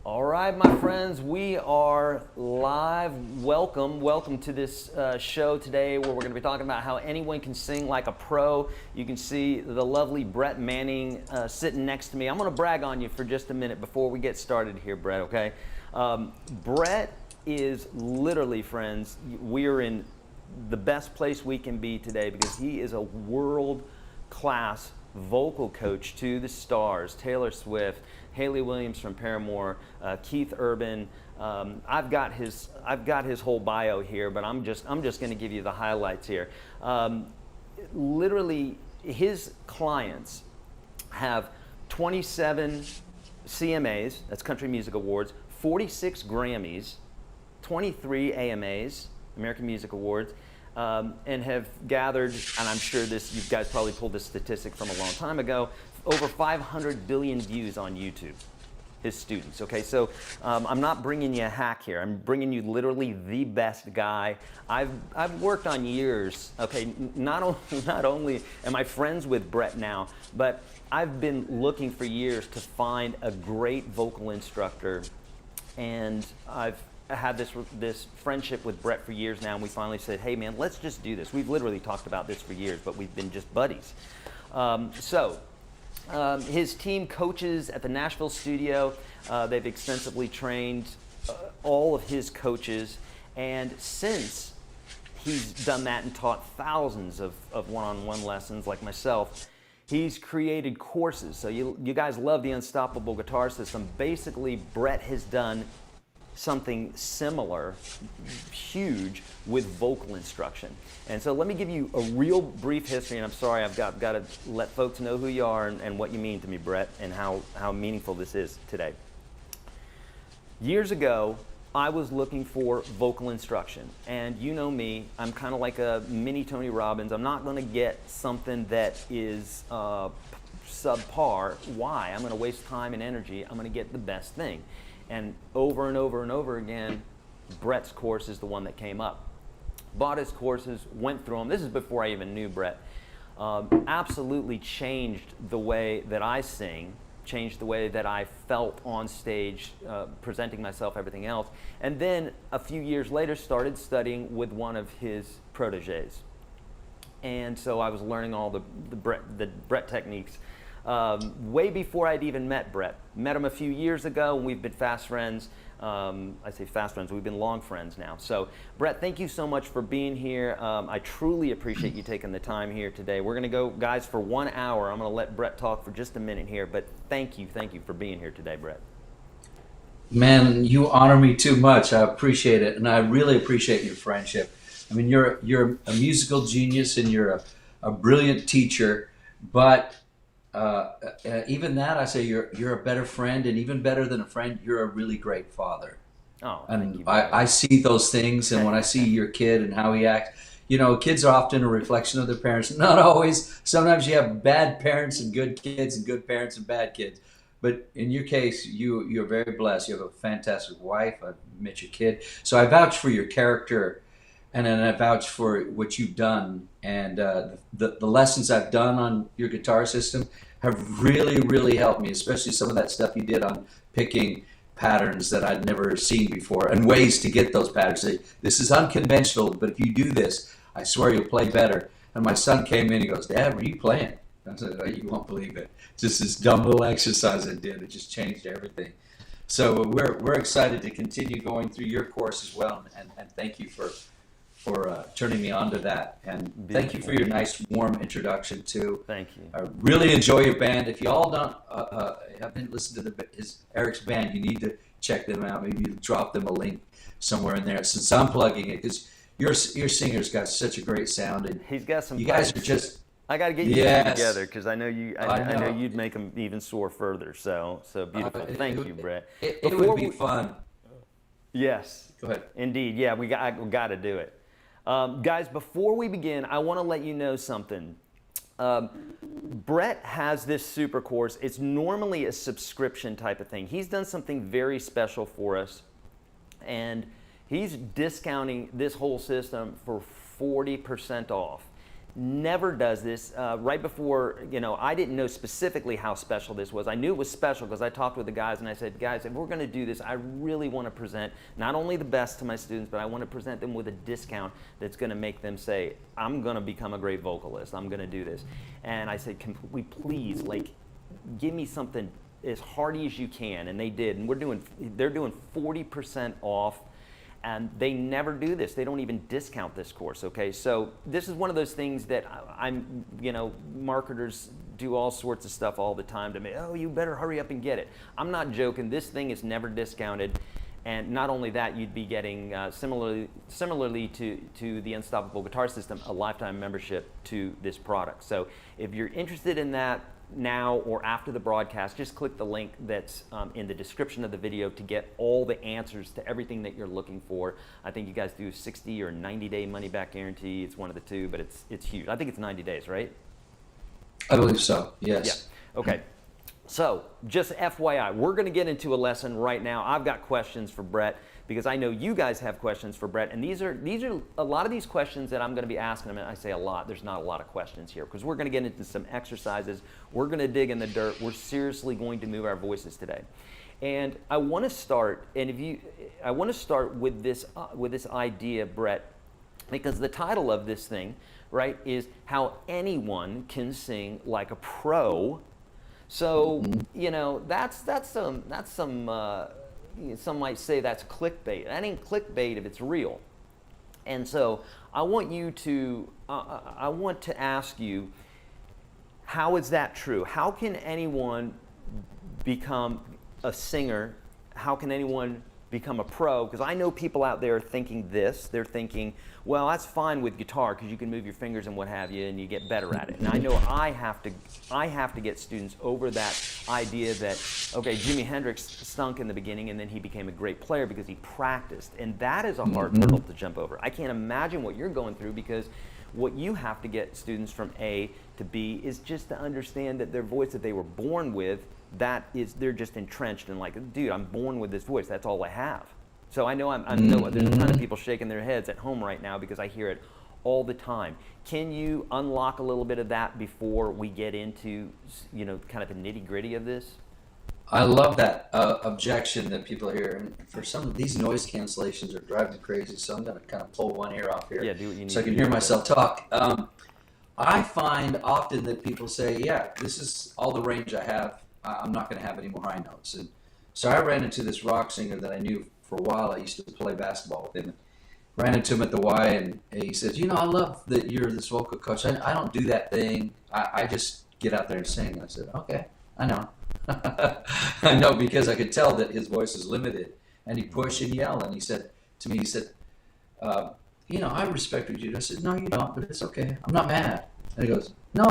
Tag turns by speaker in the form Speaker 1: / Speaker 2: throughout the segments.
Speaker 1: All right, my friends, we are live. Welcome to this show today where we're going to be talking about how anyone can sing like a pro. You can see the lovely Brett Manning sitting next to me. I'm going to brag on you for just a minute before we get started here, Brett, okay? Brett is literally, friends, we are in the best place we can be today because he is a world-class vocal coach to the stars, Taylor Swift, Haley Williams from Paramore, Keith Urban. I've got his whole bio here, but I'm just going to give you the highlights here. Literally, his clients have 27 CMAs, that's Country Music Awards, 46 Grammys, 23 AMAs, American Music Awards, and have gathered, and I'm sure you guys probably pulled this statistic from a long time ago, over 500 billion views on YouTube, his students, okay? So I'm not bringing you a hack here. I'm bringing you literally the best guy. I've worked on years, okay? Not only am I friends with Brett now, but I've been looking for years to find a great vocal instructor, and I've had this friendship with Brett for years now, and we finally said, hey man, let's just do this. We've literally talked about this for years, but we've been just buddies. His team coaches at the Nashville studio. They've extensively trained all of his coaches, and since he's done that and taught thousands of one-on-one lessons like myself, he's created courses. So you guys love the Unstoppable Guitar System. Basically, Brett has done something similar, huge, with vocal instruction. And so let me give you a real brief history, and I'm sorry, I've got to let folks know who you are and what you mean to me, Brett, and how meaningful this is today. Years ago, I was looking for vocal instruction, and you know me, I'm kind of like a mini Tony Robbins. I'm not going to get something that is subpar. Why? I'm going to waste time and energy. I'm going to get the best thing. And over and over and over again, Brett's course is the one that came up. Bought his courses, went through them. This is before I even knew Brett. Absolutely changed the way that I sing, changed the way that I felt on stage, presenting myself, everything else. And then a few years later, started studying with one of his proteges. And so I was learning all the Brett techniques. Way before I'd even met Brett. Met him a few years ago, and we've been fast friends. I say fast friends, we've been long friends now. So, Brett, thank you so much for being here. I truly appreciate you taking the time here today. We're going to go, guys, for 1 hour. I'm going to let Brett talk for just a minute here, but thank you for being here today, Brett.
Speaker 2: Man, you honor me too much. I appreciate it, and I really appreciate your friendship. I mean, you're a musical genius, and you're a brilliant teacher, but even that, I say you're a better friend, and even better than a friend, you're a really great father.
Speaker 1: Oh,
Speaker 2: and
Speaker 1: thank you.
Speaker 2: I see those things, and when I see your kid and how he acts, kids are often a reflection of their parents. Not always. Sometimes you have bad parents and good kids, and good parents and bad kids. But in your case, you're very blessed. You have a fantastic wife. I've met your kid, so I vouch for your character. And then I vouch for what you've done, and the lessons I've done on your guitar system have really, really helped me, especially some of that stuff you did on picking patterns that I'd never seen before and ways to get those patterns. This is unconventional, but if you do this, I swear you'll play better. And my son came in, he goes, Dad, what are you playing? I said, oh, you won't believe it. Just this dumb little exercise I did, it just changed everything. So we're excited to continue going through your course as well, and thank you for turning me on to that, and thank you for your nice warm introduction too.
Speaker 1: Thank you.
Speaker 2: I really enjoy your band. If you all don't haven't listened to Eric's band, you need to check them out. Maybe you drop them a link somewhere in there since I'm plugging it, because your singer's got such a great sound, and
Speaker 1: he's got some.
Speaker 2: You guys are just.
Speaker 1: I got to get you together, because I know you'd make them even soar further. So beautiful. Thank you, Brett.
Speaker 2: It would be fun.
Speaker 1: Yes.
Speaker 2: Go ahead.
Speaker 1: Indeed. Yeah, we got to do it. Guys, before we begin, I want to let you know something. Brett has this super course. It's normally a subscription type of thing. He's done something very special for us, and he's discounting this whole system for 40% off. never does this. Right before, I didn't know specifically how special this was. I knew it was special because I talked with the guys and I said, guys, if we're going to do this, I really want to present not only the best to my students, but I want to present them with a discount that's going to make them say, I'm going to become a great vocalist. I'm going to do this. And I said, can we please, give me something as hearty as you can. And they did. And they're doing 40% off. And they never do this. They don't even discount this course, okay? So this is one of those things that marketers do all sorts of stuff all the time to me. Oh, you better hurry up and get it. I'm not joking. This thing is never discounted. And not only that, you'd be getting, similarly to the Unstoppable Guitar System, a lifetime membership to this product. So if you're interested in that, now or after the broadcast, just click the link that's in the description of the video to get all the answers to everything that you're looking for. I think you guys do 60 or 90-day money-back guarantee. It's one of the two, but it's huge. I think it's 90 days, right?
Speaker 2: I believe so, yes.
Speaker 1: Yeah. Okay. So just FYI, we're going to get into a lesson right now. I've got questions for Brett because I know you guys have questions for Brett, and these are a lot of these questions that I'm going to be asking him. And I say a lot. There's not a lot of questions here because we're going to get into some exercises. We're going to dig in the dirt. We're seriously going to move our voices today, and I want to start. And I want to start with this idea, Brett, because the title of this thing, right, is how anyone can sing like a pro. So, some might say that's clickbait. That ain't clickbait if it's real. And so I want to ask you, how is that true? How can anyone become a singer? How can anyone become a pro? Because I know people out there thinking this. They're thinking, well, that's fine with guitar because you can move your fingers and what have you, and you get better at it. And I know I have to get students over that idea that, okay, Jimi Hendrix stunk in the beginning and then he became a great player because he practiced. And that is a hard hurdle to jump over. I can't imagine what you're going through because what you have to get students from A to B is just to understand that their voice that they were born with, they're just entrenched in dude, I'm born with this voice. That's all I have. So I know there's a ton of people shaking their heads at home right now because I hear it all the time. Can you unlock a little bit of that before we get into, kind of the nitty gritty of this?
Speaker 2: I love that objection that people hear. And for some of these noise cancellations are driving me crazy, so I'm going to kind of pull one ear off here
Speaker 1: do what you need
Speaker 2: so I can hear myself talk. I find often that people say, yeah, this is all the range I have. I'm not going to have any more high notes. And so I ran into this rock singer that I knew for a while. I used to play basketball with him. Ran into him at the Y, and he says, I love that you're this vocal coach. I don't do that thing. I just get out there and sing. And I said, okay, I know. I know because I could tell that his voice is limited. And he push and yell. And he said to me, I respect what you do. I said, no, you don't, but it's okay. I'm not mad. And he goes, no,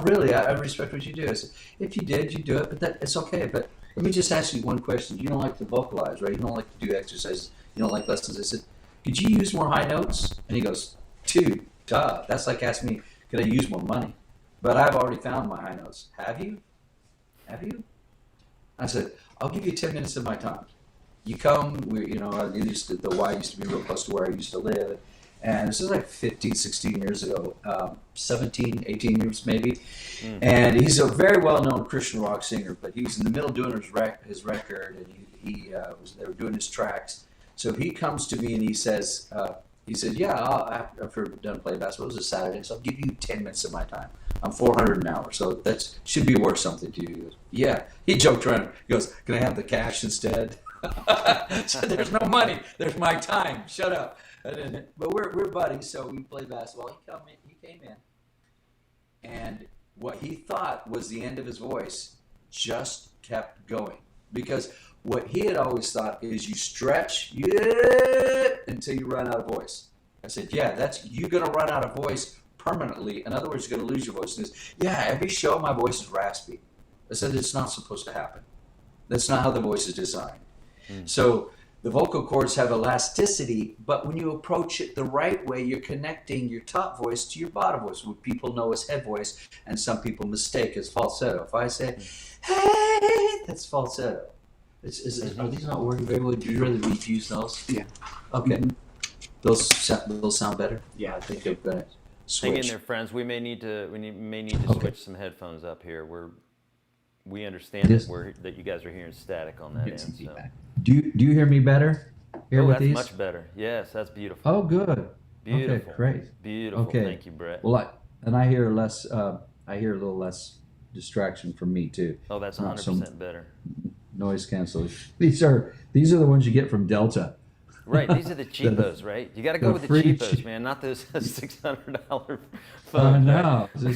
Speaker 2: really, I respect what you do. I said, if you did, you do it, but it's okay. But let me just ask you one question. You don't like to vocalize, right? You don't like to do exercises. You don't like lessons. I said, could you use more high notes? And he goes, dude, duh. That's like asking me, could I use more money? But I've already found my high notes. Have you? I said, I'll give you 10 minutes of my time. You come, the Y used to be real close to where I used to live. And this is like 15, 16 years ago, 17, 18 years maybe. And he's a very well-known Christian rock singer, but he was in the middle doing his record, and they were doing his tracks. So he comes to me and he says, after we're done playing basketball, it was a Saturday, so I'll give you 10 minutes of my time. I'm $400 an hour, so that should be worth something to you. He goes, yeah. He joked around. He goes, can I have the cash instead? So there's no money. There's my time. Shut up. But we're buddies, so we play basketball. He came in, and what he thought was the end of his voice just kept going. Because what he had always thought is you stretch until you run out of voice. I said, yeah, you're going to run out of voice permanently. In other words, you're going to lose your voice. He says, yeah, every show my voice is raspy. I said, it's not supposed to happen. That's not how the voice is designed. So the vocal cords have elasticity, but when you approach it the right way, you're connecting your top voice to your bottom voice, what people know as head voice, and some people mistake as falsetto. If I say, hey, that's falsetto. Are these not working very well? Do you rather refuse those?
Speaker 3: Yeah.
Speaker 2: Okay. Those sound better?
Speaker 3: Yeah.
Speaker 2: I think they're good. switch.
Speaker 1: Hang in there, friends. We may need to switch some headphones up here. We understand that you guys are hearing static on that end. So.
Speaker 2: Do you hear me better here with
Speaker 1: that's
Speaker 2: these?
Speaker 1: much better. Yes, that's beautiful.
Speaker 2: Oh, good.
Speaker 1: Beautiful.
Speaker 2: Okay, great.
Speaker 1: Beautiful.
Speaker 2: Okay.
Speaker 1: Thank you, Brett.
Speaker 2: Well, I hear less. I hear a little less distraction from me too.
Speaker 1: Oh, that's 100% better.
Speaker 2: Noise cancellation. These are the ones you get from Delta.
Speaker 1: Right, these are the cheapos, right? You got to go with the cheapos, man, not those $600 phones.
Speaker 2: No, the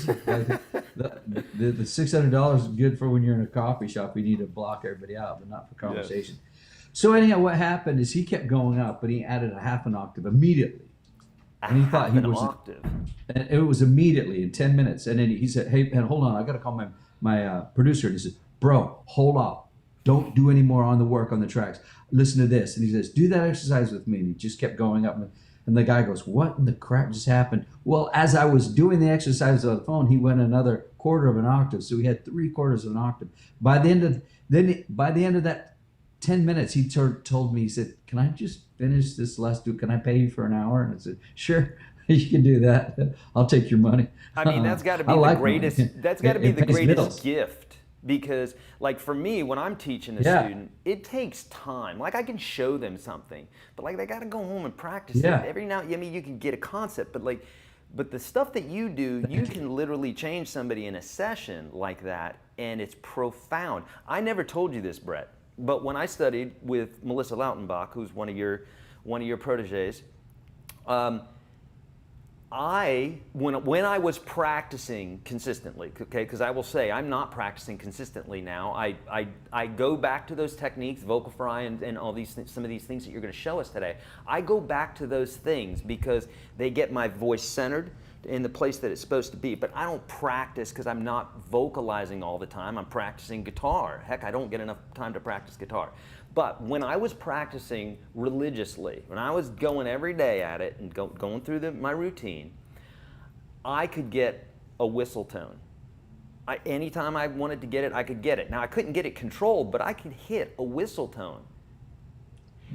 Speaker 2: $600 is good for when you're in a coffee shop. You need to block everybody out, but not for conversation. Yes. So anyhow, what happened is he kept going up, but he added a half an octave immediately. And he thought he was an octave. And it was immediately in 10 minutes. And then he said, "Hey, man, hold on, I got to call my producer." And he said, "Bro, hold off. Don't do any more on the work on the tracks. Listen to this." And he says, "Do that exercise with me." And he just kept going up. And the guy goes, "What in the crap just happened?" Well, as I was doing the exercise on the phone, he went another quarter of an octave. So we had 3/4 of an octave. By the end of that 10 minutes, he told me, he said, "Can I just finish this last do? Can I pay you for an hour?" And I said, "Sure, you can do that. I'll take your money."
Speaker 1: I mean, that's got to be the greatest. Money. That's got to be the greatest gift. Because, like, for me, when I'm teaching a student, it takes time. Like, I can show them something, but, like, they got to go home and practice it. Every now, I mean, you can get a concept, but the stuff that you do, you can literally change somebody in a session like that, and it's profound. I never told you this, Brett, but when I studied with Melissa Lautenbach, who's one of your proteges, when I was practicing consistently, okay, because I will say I'm not practicing consistently now. I go back to those techniques, vocal fry and all these some of these things that you're going to show us today. I go back to those things because they get my voice centered in the place that it's supposed to be. But I don't practice because I'm not vocalizing all the time. I'm practicing guitar. Heck, I don't get enough time to practice guitar. But when I was practicing religiously, when I was going every day at it and going through my routine, I could get a whistle tone. Anytime I wanted to get it, I could get it. Now, I couldn't get it controlled, but I could hit a whistle tone.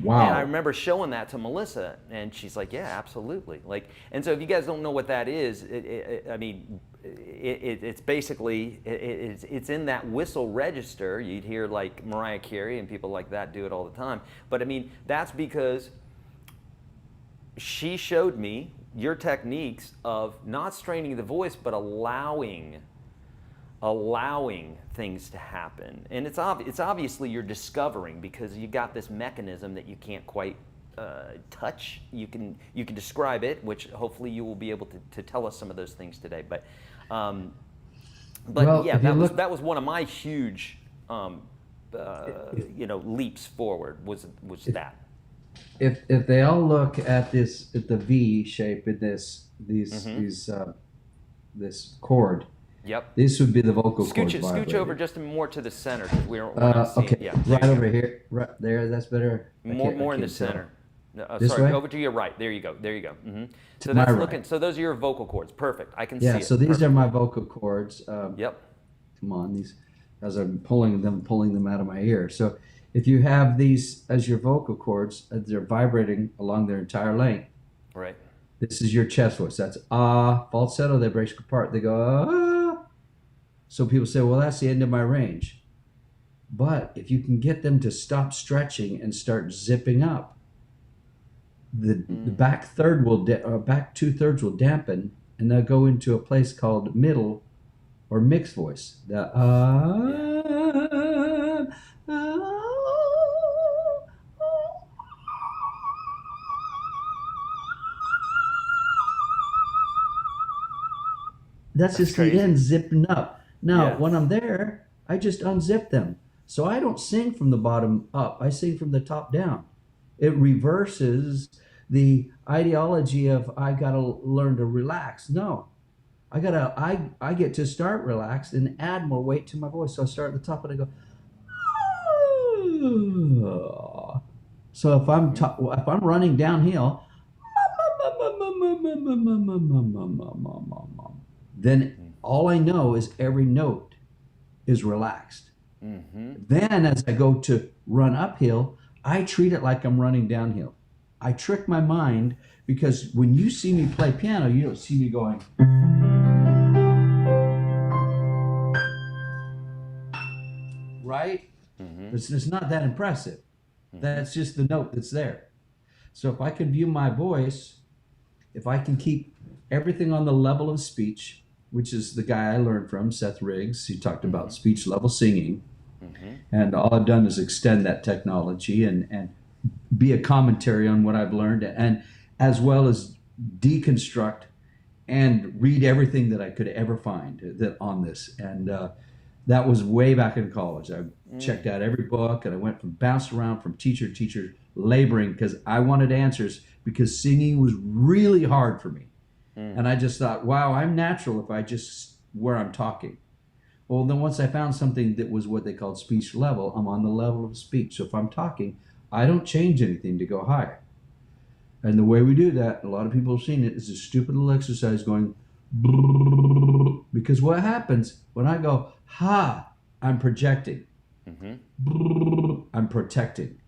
Speaker 1: Wow. And I remember showing that to Melissa, and she's like, "Yeah, absolutely." And so if you guys don't know what that is, it's basically, it's in that whistle register. You'd hear like Mariah Carey and people like that do it all the time. But I mean, that's because she showed me your techniques of not straining the voice, but allowing things to happen. And it's obviously you're discovering, because you got this mechanism that you can't quite touch. You can describe it, which hopefully you will be able to tell us some of those things today. But yeah, that was one of my huge leaps forward was that.
Speaker 2: If they all look at the V shape in this chord.
Speaker 1: Yep.
Speaker 2: This would be the vocal cord.
Speaker 1: Scooch over just more to the center, because we're not seeing.
Speaker 2: Okay.
Speaker 1: Yeah,
Speaker 2: right over here. Right there. That's better.
Speaker 1: More in the center. No,
Speaker 2: this
Speaker 1: sorry,
Speaker 2: way?
Speaker 1: Over to your right. There you go. Mm-hmm. So
Speaker 2: that's
Speaker 1: looking. Right. So those are your vocal cords. Perfect. I can see it.
Speaker 2: Yeah. So these are my vocal cords.
Speaker 1: Yep.
Speaker 2: Come on, these as I'm pulling them out of my ear. So if you have these as your vocal cords, they're vibrating along their entire length.
Speaker 1: Right.
Speaker 2: This is your chest voice. That's falsetto. They break apart. They go ah. So people say, "Well, that's the end of my range." But if you can get them to stop stretching and start zipping up, the back third back 2/3 will dampen, and they'll go into a place called middle or mixed voice. That's just the end zipping up. Now, when I'm there, I just unzip them. So I don't sing from the bottom up. I sing from the top down. It reverses the ideology of I got to learn to relax. No. I get to start relaxed and add more weight to my voice. So I start at the top and I go. So if I'm running downhill, then all I know is every note is relaxed. Mm-hmm. Then as I go to run uphill, I treat it like I'm running downhill. I trick my mind because when you see me play piano, you don't see me going. Right? It's not that impressive. That's just the note that's there. So if I can view my voice, if I can keep everything on the level of speech, which is the guy I learned from, Seth Riggs, he talked about speech level singing. And all I've done is extend that technology and be a commentary on what I've learned, and as well as deconstruct and read everything that I could ever find that on this. And that was way back in college. I checked out every book, and I went from bounced around from teacher to teacher, laboring because I wanted answers, because singing was really hard for me. And I just thought, wow, I'm natural if I just where I'm talking. Well, then once I found something that was what they called speech level, I'm on the level of speech. So if I'm talking, I don't change anything to go higher. And the way we do that, a lot of people have seen it, is a stupid little exercise going, because what happens when I go, ha, I'm projecting. I'm protecting.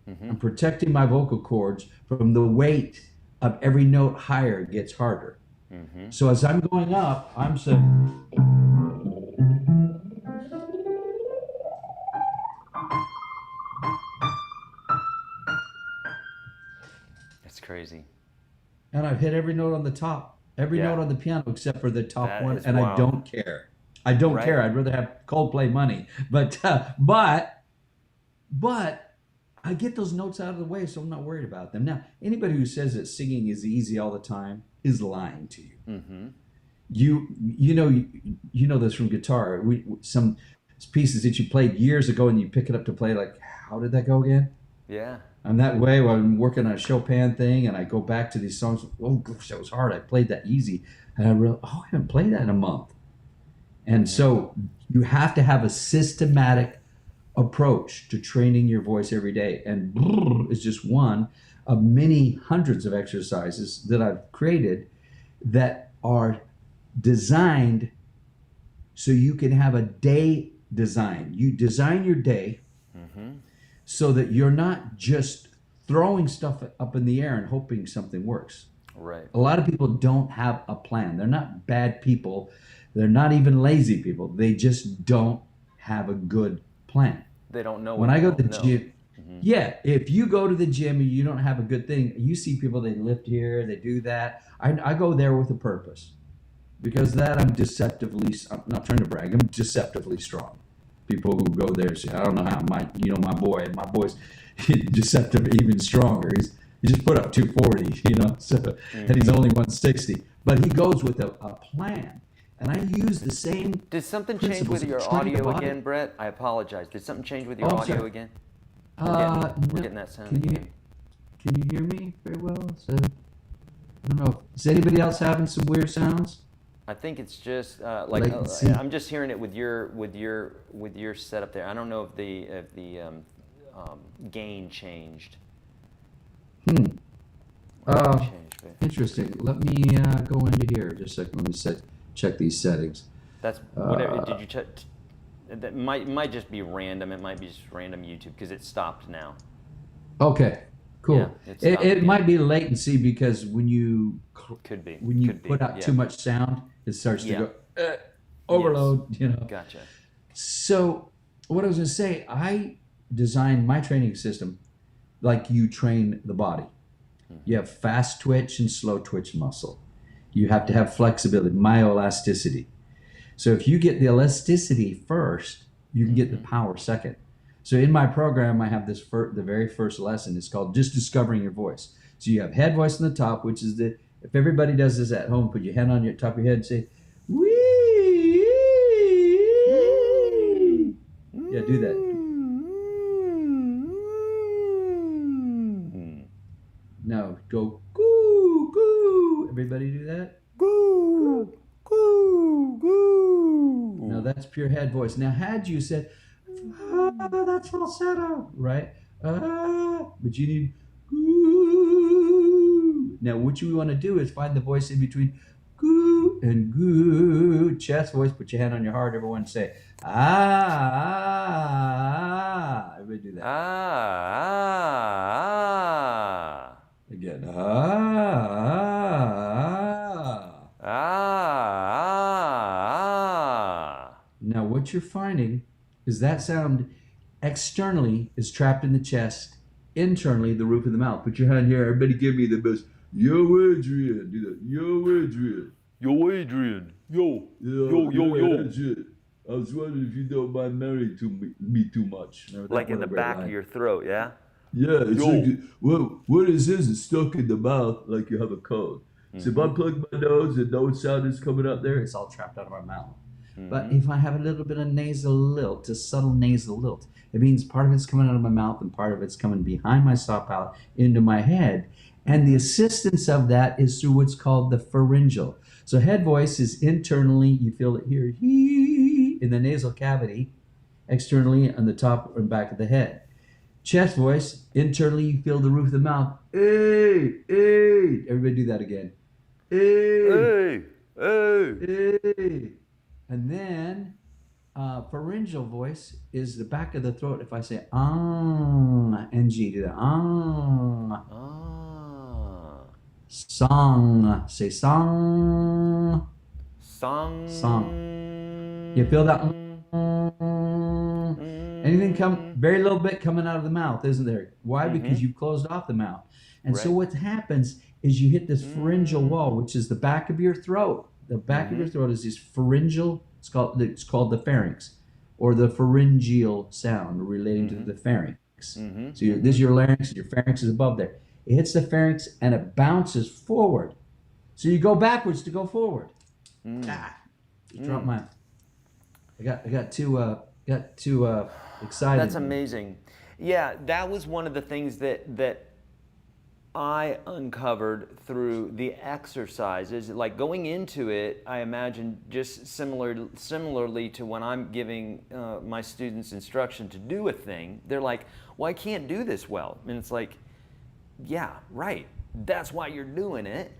Speaker 2: I'm protecting my vocal cords from the weight of every note higher gets harder. So as I'm going up, I'm saying,
Speaker 1: That's crazy.
Speaker 2: and I've hit every note on the top, every note on the piano except for the top
Speaker 1: That
Speaker 2: one,
Speaker 1: is
Speaker 2: and
Speaker 1: wild.
Speaker 2: I don't care. I don't care. I'd rather have Coldplay money, but I get those notes out of the way, so I'm not worried about them. Now, anybody who says that singing is easy all the time is lying to you. You know this from guitar. Some pieces that you played years ago, and you pick it up to play, like, how did that go again?
Speaker 1: Yeah.
Speaker 2: I'm that way when I'm working on a Chopin thing, and I go back to these songs. Oh gosh, that was hard. I played that easy, and I realized, oh, I haven't played that in a month. And so you have to have a systematic approach to training your voice every day. And is just one of many hundreds of exercises that I've created that are designed so you can have a day design. You design your day so that you're not just throwing stuff up in the air and hoping something works.
Speaker 1: Right.
Speaker 2: A lot of people don't have a plan. They're not bad people. They're not even lazy people. They just don't have a good plan.
Speaker 1: They don't know.
Speaker 2: When I go to the gym, if you go to the gym and you don't have a good thing, you see people, they lift here, they do that. I go there with a purpose, because that I'm not trying to brag, I'm deceptively strong. People who go there say, I don't know how my boy's deceptive, even stronger. He just put up 240, so, and he's only 160, but he goes with a plan. And I use the same.
Speaker 1: Did something change with your audio again, Brett? I apologize. Did something change with your audio again? We're getting that sound.
Speaker 2: Can you hear me very well? So, I don't know. Is anybody else having some weird sounds?
Speaker 1: I think it's just
Speaker 2: Latency.
Speaker 1: I'm just hearing it with your setup there. I don't know if the gain changed. Changed, but-
Speaker 2: Interesting. Let me go into here just a second. Let me check these settings.
Speaker 1: That's whatever. Did you check? That might just be random. It might be just random YouTube because it stopped now.
Speaker 2: Okay, cool.
Speaker 1: Yeah,
Speaker 2: it might be latency when you put out too much sound, it starts to go overload.
Speaker 1: Yes. Gotcha.
Speaker 2: So what I was going to say, I designed my training system like you train the body. You have fast twitch and slow twitch muscle. You have to have flexibility, myoelasticity. So if you get the elasticity first, you can get the power second. So in my program, I have the very first lesson. It's called Just Discovering Your Voice. So you have head voice on the top, which is if everybody does this at home, put your hand on your top of your head and say, wee. Yeah, do that. Now go goo, goo. Everybody do that?
Speaker 1: Goo, goo, goo.
Speaker 2: Now that's pure head voice. Now had you said, that's falsetto, right? But you need goo. Now what you want to do is find the voice in between goo and goo. Chest voice, put your hand on your heart. Everyone say, ah. Everybody do that. you're finding is that sound externally is trapped in the chest, internally the roof of the mouth. Put your hand here. Everybody give me the best. Yo, Adrian. Do that. Yo, Adrian.
Speaker 1: Yo, Adrian. Yo.
Speaker 2: That's it. I was wondering if you don't mind marrying me too much.
Speaker 1: Like in the back of your throat, yeah?
Speaker 2: Yeah, it's like, well, what it is it's stuck in the mouth like you have a cold. So if I plug my nose and no sound is coming up there, it's all trapped out of my mouth. But if I have a little bit of nasal lilt, a subtle nasal lilt, it means part of it's coming out of my mouth and part of it's coming behind my soft palate into my head. And the assistance of that is through what's called the pharyngeal. So head voice is internally, you feel it here, hee, in the nasal cavity, externally on the top and back of the head. Chest voice, internally you feel the roof of the mouth, hey, hey. Everybody do that again. Hey, hey, hey. And then pharyngeal voice is the back of the throat. If I say NG, do that. Song, say song. Song. You feel that? Anything very little bit coming out of the mouth, isn't there? Why? Because you've closed off the mouth. And so what happens is you hit this pharyngeal wall, which is the back of your throat. The back of your throat is this pharyngeal, it's called the pharynx, or the pharyngeal sound relating to the pharynx. So this is your larynx, and your pharynx is above there. It hits the pharynx and it bounces forward. So you go backwards to go forward. Drop my. I got too excited.
Speaker 1: That's amazing. Yeah, that was one of the things that I uncovered through the exercises. Like going into it, I imagine just similarly to when I'm giving my students instruction to do a thing, they're like, well, I can't do this well. And it's like, yeah, right. That's why you're doing it.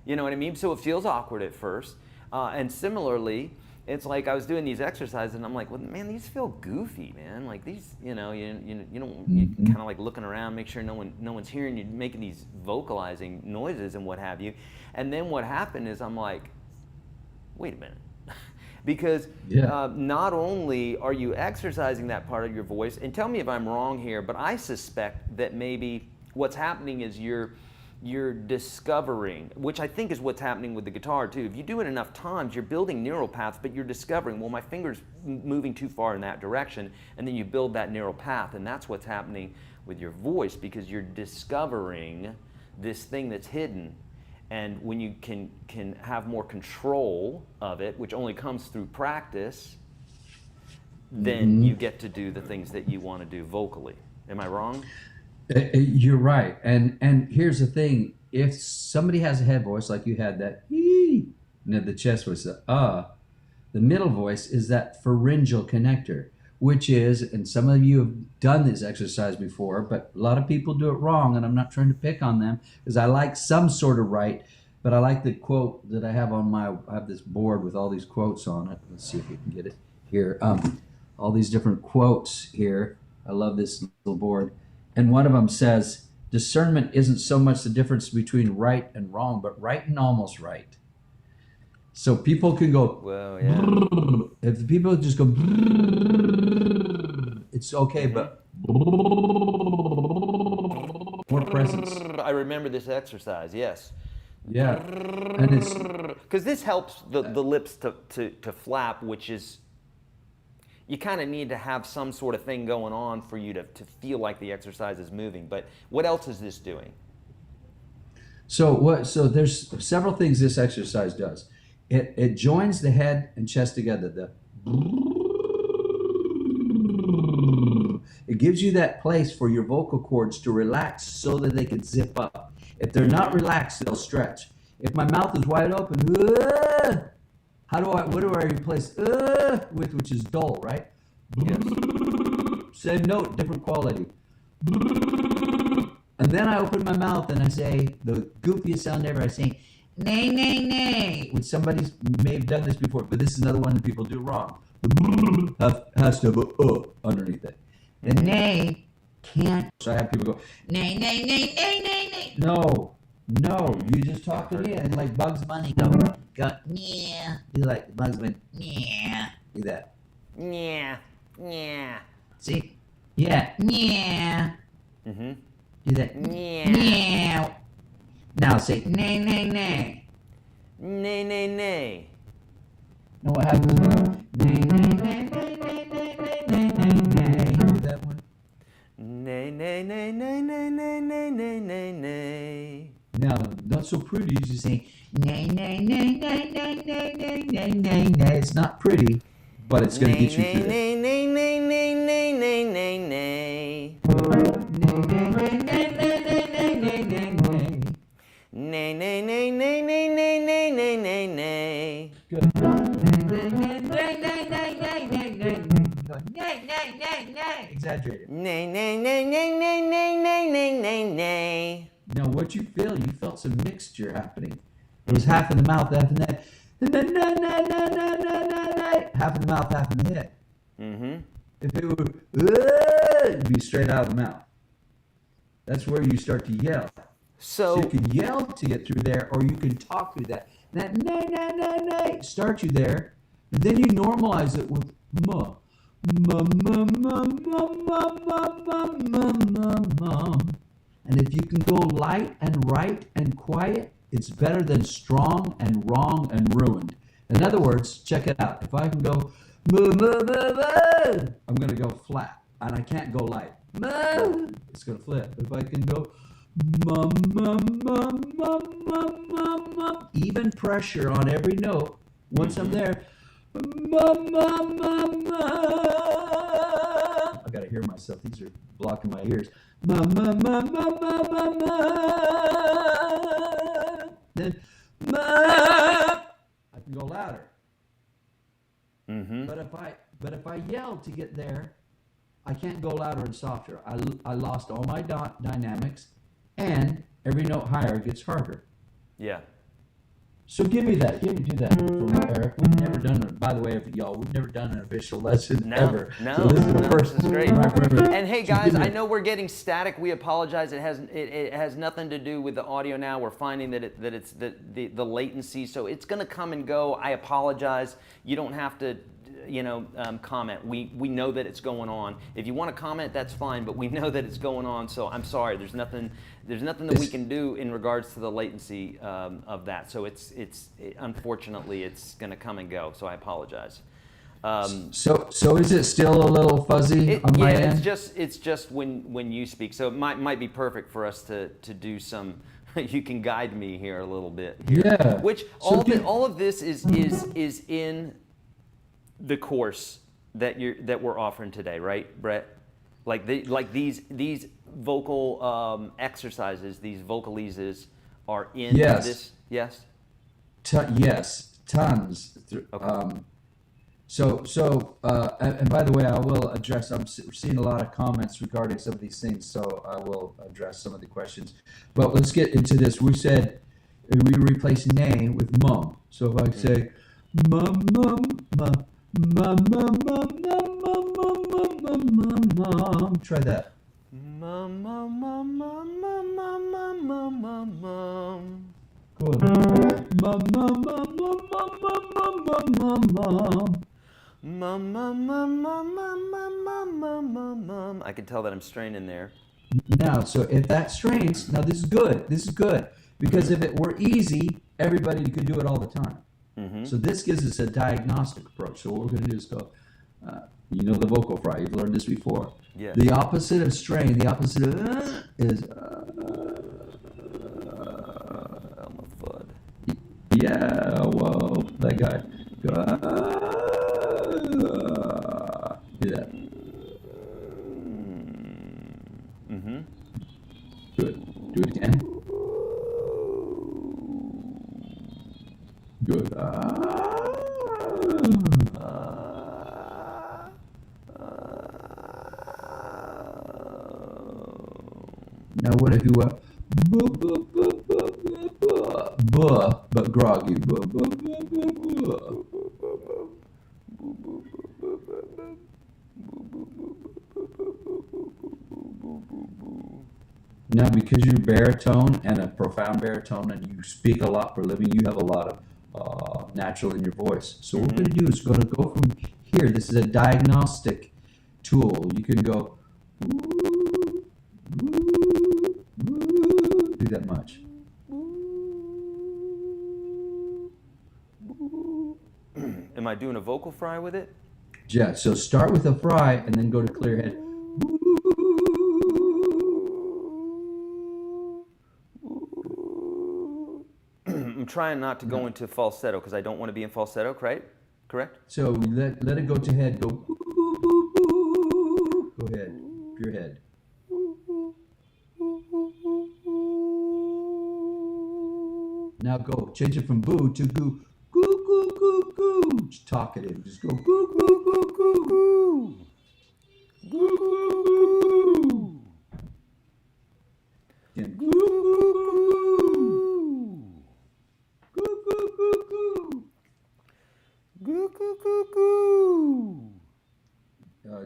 Speaker 1: You know what I mean? So it feels awkward at first. And similarly, it's like I was doing these exercises and I'm like, well, man, these feel goofy, man. Like these, you kind of like looking around, make sure no one's hearing you making these vocalizing noises and what have you. And then what happened is I'm like, wait a minute. Because not only are you exercising that part of your voice, and tell me if I'm wrong here, but I suspect that maybe what's happening is you're discovering, which I think is what's happening with the guitar too. If you do it enough times, you're building neural paths, but you're discovering, well, my finger's moving too far in that direction, and then you build that neural path, and that's what's happening with your voice, because you're discovering this thing that's hidden. And when you can have more control of it, which only comes through practice, then you get to do the things that you want to do vocally. Am I wrong?
Speaker 2: You're right, and here's the thing: if somebody has a head voice like you had, that and then the chest voice, the middle voice is that pharyngeal connector, which is, and some of you have done this exercise before, but a lot of people do it wrong, and I'm not trying to pick on them, because I like some sort of right, but I like the quote that I have on I have this board with all these quotes on it. Let's see if we can get it here. All these different quotes here. I love this little board. And one of them says, discernment isn't so much the difference between right and wrong, but right and almost right. So people can go,
Speaker 1: well, yeah.
Speaker 2: If people just go, it's okay, but more presence.
Speaker 1: I remember this exercise, yes.
Speaker 2: Yeah. And it's
Speaker 1: because this helps the lips to flap, which is, you kind of need to have some sort of thing going on for you to feel like the exercise is moving. But what else is this doing?
Speaker 2: So there's several things this exercise does. It joins the head and chest together. It gives you that place for your vocal cords to relax so that they can zip up. If they're not relaxed, they'll stretch. If my mouth is wide open, what do I replace with, which is dull, right?
Speaker 1: Yes.
Speaker 2: Same note, different quality. And then I open my mouth and I say the goofiest sound ever. I say, nay, nay, nay. Which somebody may have done this before, but this is another one that people do wrong. The has to have a underneath it. The nay can't. So I have people go, nay, nay, nay, nay, nay, nay. No, you just talk to me and like Bugs Bunny go, yeah. Do like Bugs Bunny, yeah. Do that.
Speaker 1: Yeah. Yeah.
Speaker 3: See? Yeah. Yeah.
Speaker 1: Mm-hmm.
Speaker 3: Do that.
Speaker 1: Yeah.
Speaker 3: Yeah. Now say nay, nay, nay.
Speaker 1: Nay, nay, nay.
Speaker 3: Know what happens now? Nay, nay, nay, nay, nay, nay, nay, nay, nay, nay. Do that one.
Speaker 1: Nay, nay, nay, nay, nay, nay, nay, nay, nay, nay.
Speaker 3: Now, not so pretty. You say nay, nay, nay, nay, nay, nay, nay, nay, nay, nay. It's not pretty, but it's going to get you through it.
Speaker 1: Nay, nay, nay, nay, nay, nay, nay, nay. Nay, nay, nay, nay, nay, nay, nay, nay, nay, nay.
Speaker 3: Good. Exaggerate it.
Speaker 1: Nay, nay, nay, nay, nay, nay, nay, nay, nay, nay.
Speaker 3: Now, what you felt some mixture happening. It was half in the mouth, half in the head. Half in the mouth, half in the head.
Speaker 1: Mm-hmm.
Speaker 3: If it were, it'd be straight out of the mouth. That's where you start to yell. So you can yell to get through there, or you can talk through that. That nay, nay, nay, nay start you there, and then you normalize it with ma. And if you can go light and right and quiet, it's better than strong and wrong and ruined. In other words, check it out. If I can go, I'm going to go flat, and I can't go light. It's going to flip. If I can go, even pressure on every note. Once I'm there, I gotta hear myself. These are blocking my ears. Then I can go louder.
Speaker 1: Mm-hmm.
Speaker 3: But if I yell to get there, I can't go louder and softer. I lost all my dynamics, and every note higher gets harder.
Speaker 1: Yeah.
Speaker 3: So give me that. Do that for me, Eric. We've never done it. By the way, y'all, we've never done an official lesson ever.
Speaker 1: No,
Speaker 3: so this is the first.
Speaker 1: This is great. And hey, guys,
Speaker 3: so
Speaker 1: I know we're getting static. We apologize. It has nothing to do with the audio now. We're finding that it's the latency, so it's going to come and go. I apologize. You don't have to comment. We know that it's going on. If you want to comment, that's fine, but we know that it's going on, so I'm sorry. There's nothing that we can do in regards to the latency of that. So unfortunately it's going to come and go. So I apologize.
Speaker 3: So is it still a little fuzzy on my end?
Speaker 1: It's just when you speak. So it might be perfect for us to do some. You can guide me here a little bit.
Speaker 3: Yeah.
Speaker 1: Which all of this is in the course that we're offering today, right, Brett? Like these vocal exercises, these vocalises are in this. Yes.
Speaker 3: Yes, tons.
Speaker 1: Okay.
Speaker 3: And by the way, I will address. I'm seeing a lot of comments regarding some of these things, so I will address some of the questions. But let's get into this. We said we replace nay with mum. So if I say mum mum mum. Mum, mum, mum, mum, mum, mum, mum, mum, mum, mum. Try that.
Speaker 1: Mum, mum, mum, mum, mum, mum, mum, mum, mum, mum.
Speaker 3: Good. Mum, mum, mum, mum, mum, mum, mum, mum, mum, mum.
Speaker 1: Mum, mum, mum, mum, mum, mum, mum, mum, mum. I can tell that I'm straining there.
Speaker 3: Now, so if that strains, now this is good. This is good. Because if it were easy, everybody could do it all the time.
Speaker 1: Mm-hmm.
Speaker 3: So this gives us a diagnostic approach. So what we're going to do is go, the vocal fry. You've learned this before.
Speaker 1: Yeah.
Speaker 3: The opposite of strain, the opposite of is
Speaker 1: Elmer Fudd.
Speaker 3: Yeah, whoa, that guy. Do that.
Speaker 1: Mm-hmm.
Speaker 3: Good. Do it again. Good. Now what if you were but groggy? Now, because you're baritone and a profound baritone, and you speak a lot for a living, you have a lot of natural in your voice. So what we're going to do is we're going to go from here. This is a diagnostic tool. You can go do that much.
Speaker 1: Am I doing a vocal fry with it?
Speaker 3: Yeah, so start with a fry and then go to clear head.
Speaker 1: I'm trying not to go into falsetto because I don't want to be in falsetto, right? Correct?
Speaker 3: So let it go to head. Go. Go ahead. Pure head. Now go. Change it from boo to goo. Goo, goo, goo, goo. Just talk it in. Just go goo, goo, goo, goo, goo. Goo, goo, goo. Again. Goo, goo, goo. Goo, goo, goo, goo.
Speaker 1: Goo, goo, goo, goo.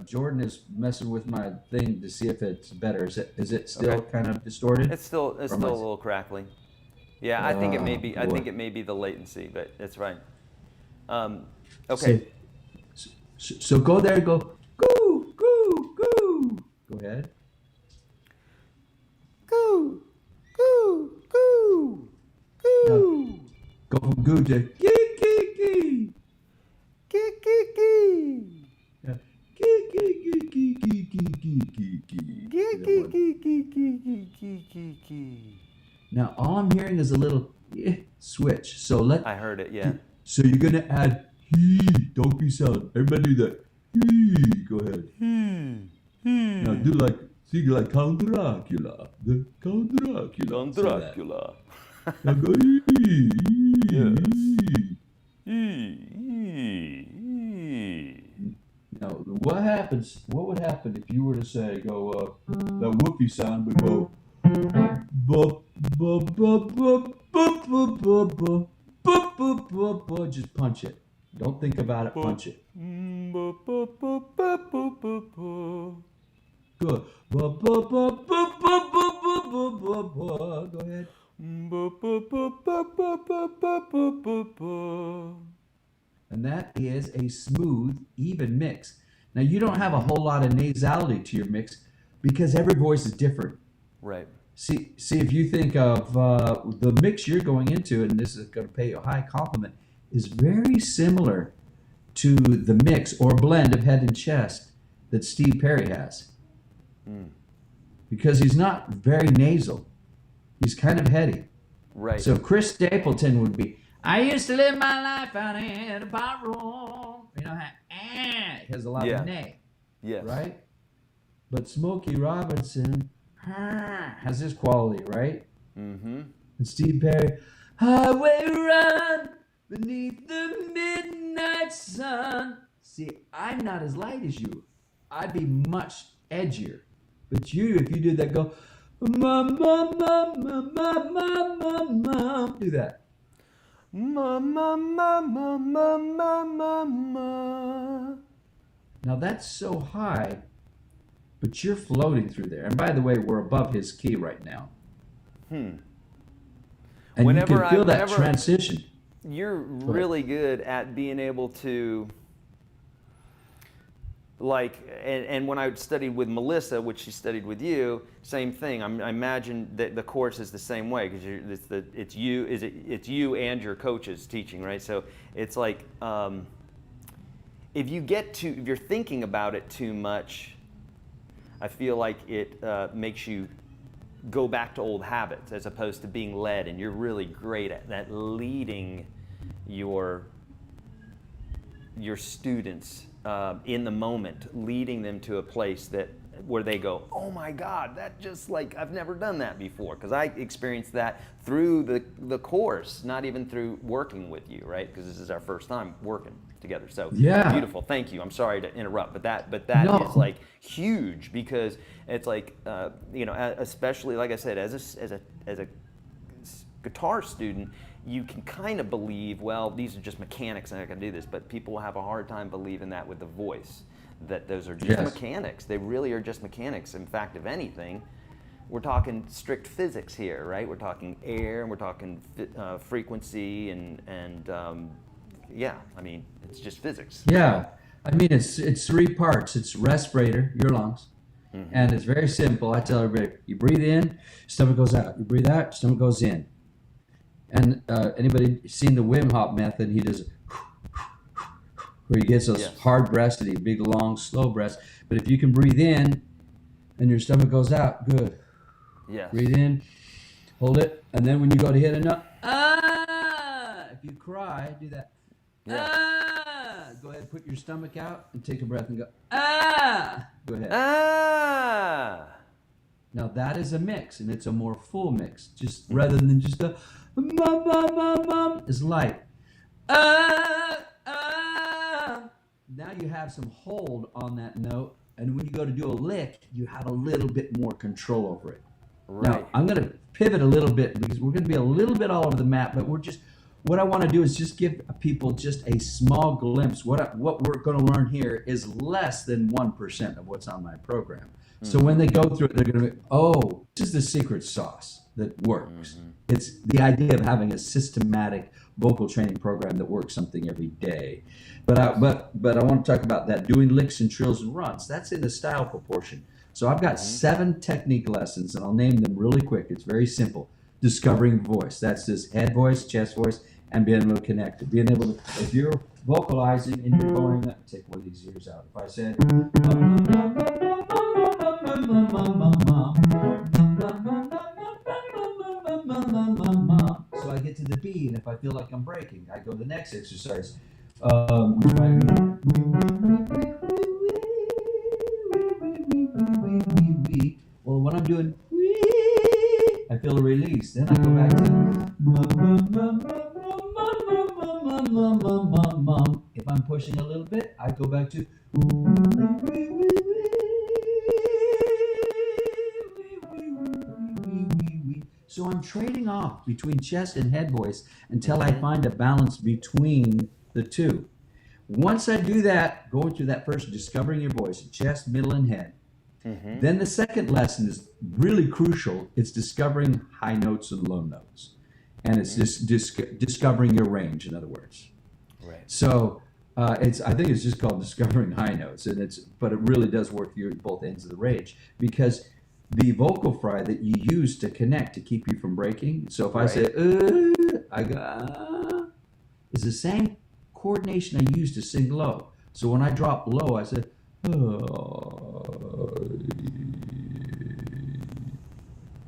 Speaker 3: Jordan is messing with my thing to see if it's better. Is it still kind of distorted?
Speaker 1: It's still a little crackly. Yeah, I think it may be. I
Speaker 3: boy.
Speaker 1: think it may be the latency, but it's right. Okay.
Speaker 3: So go there. Go goo goo goo. Go ahead.
Speaker 1: Goo, goo, goo, goo.
Speaker 3: Go from goo to gee gee gee.
Speaker 1: Gee, gee, gee.
Speaker 3: Yeah. Gee gee gee gee gee gee gee gee gee.
Speaker 1: Gee, gee, gee, gee, gee, gee, gee, gee, gee.
Speaker 3: Now all I'm hearing is a little switch. So
Speaker 1: I heard it, yeah.
Speaker 3: So you're gonna add he. Don't be silent. Everybody do that. He. Go ahead. Now do sing like Count Dracula. The Count Dracula.
Speaker 1: Don
Speaker 3: Say that.
Speaker 1: Dracula.
Speaker 3: Now go he. Now what happens? What would happen if you were to say that whoopee sound would go bu bu bu bu bu bu bu bu bu bu bu. Just punch it. Don't think about it. Punch it. Good. Bu bu bu bu bu bu bu bu bu bu. Go ahead. And that is a smooth, even mix. Now you don't have a whole lot of nasality to your mix because every voice is different.
Speaker 1: Right.
Speaker 3: See if you think of the mix you're going into, and this is going to pay you a high compliment, is very similar to the mix or blend of head and chest that Steve Perry has. Because he's not very nasal. He's kind of heady.
Speaker 1: Right.
Speaker 3: So Chris Stapleton would be, I used to live my life out in a bar room. You know how it has a lot of nay.
Speaker 1: Yes.
Speaker 3: Right? But Smokey Robinson has this quality, right?
Speaker 1: Mm-hmm.
Speaker 3: And Steve Perry, highway run beneath the midnight sun. See, I'm not as light as you. I'd be much edgier. But you, if you did that, go, ma, ma, ma, ma, ma, ma, ma, ma. Do that.
Speaker 1: Ma, ma, ma, ma, ma, ma, ma, ma.
Speaker 3: Now that's so high, but you're floating through there. And by the way, we're above his key right now. And you can feel that transition.
Speaker 1: You're really good at being able to, and when I studied with Melissa, which she studied with you, same thing. I imagine that the course is the same way because it's you and your coaches teaching, right? So it's like if you're thinking about it too much, I feel like it makes you go back to old habits as opposed to being led, and you're really great at that, leading your students in the moment, leading them to a place where they go, oh my God, that just I've never done that before, because I experienced that through the course, not even through working with you, right? Because this is our first time working together. So
Speaker 3: yeah.
Speaker 1: Beautiful. Thank you. I'm sorry to interrupt, but that
Speaker 3: No.
Speaker 1: is huge, because it's especially like I said, as a guitar student, you can kind of believe, well, these are just mechanics and I can do this, but people have a hard time believing that with the voice, that those are just mechanics. They really are just mechanics. In fact, if anything, we're talking strict physics here, right? We're talking air, and we're talking frequency, and yeah, I mean, it's just physics.
Speaker 3: Yeah. I mean, it's three parts. It's respirator, your lungs, and it's very simple. I tell everybody, you breathe in, stomach goes out. You breathe out, stomach goes in. And anybody seen the Wim Hof method? He does where he gets those hard breaths and he big, long, slow breaths. But if you can breathe in and your stomach goes out, good.
Speaker 1: Yes.
Speaker 3: Breathe in, hold it, and then when you go to hit a note, if you cry, do that. Go ahead, put your stomach out and take a breath and go, Go ahead. Now that is a mix, and it's a more full mix. Just rather than just a is light. Now you have some hold on that note, and when you go to do a lick, you have a little bit more control over it.
Speaker 1: Right.
Speaker 3: Now I'm going to pivot a little bit because we're going to be a little bit all over the map, but what I want to do is just give people just a small glimpse. What we're going to learn here is less than 1% of what's on my program. So when they go through it, they're going to be, oh, this is the secret sauce that works. It's the idea of having a systematic vocal training program that works something every day. But I want to talk about that, doing licks and trills and runs. That's in the style proportion. So I've got 7 technique lessons, and I'll name them really quick. It's very simple. Discovering voice. That's this head voice, chest voice, and being able to connect it. Being able to, if you're vocalizing and you're going, take one of these ears out. If I said, so I get to the B, and if I feel like I'm breaking, I go to the next exercise, which might be, well, when I'm doing, I feel a release. Then I go back to, if I'm pushing a little bit, I go back to, so I'm trading off between chest and head voice until I find a balance between the two. Once I do that, going through that first, discovering your voice, chest, middle, and head, then the second lesson is really crucial. It's discovering high notes and low notes. And it's just discovering your range, in other words.
Speaker 1: Right.
Speaker 3: So I think it's just called discovering high notes, but it really does work for both ends of the range, because the vocal fry that you use to connect to keep you from breaking. So if I say I go is the same coordination I use to sing low. So when I drop low, I say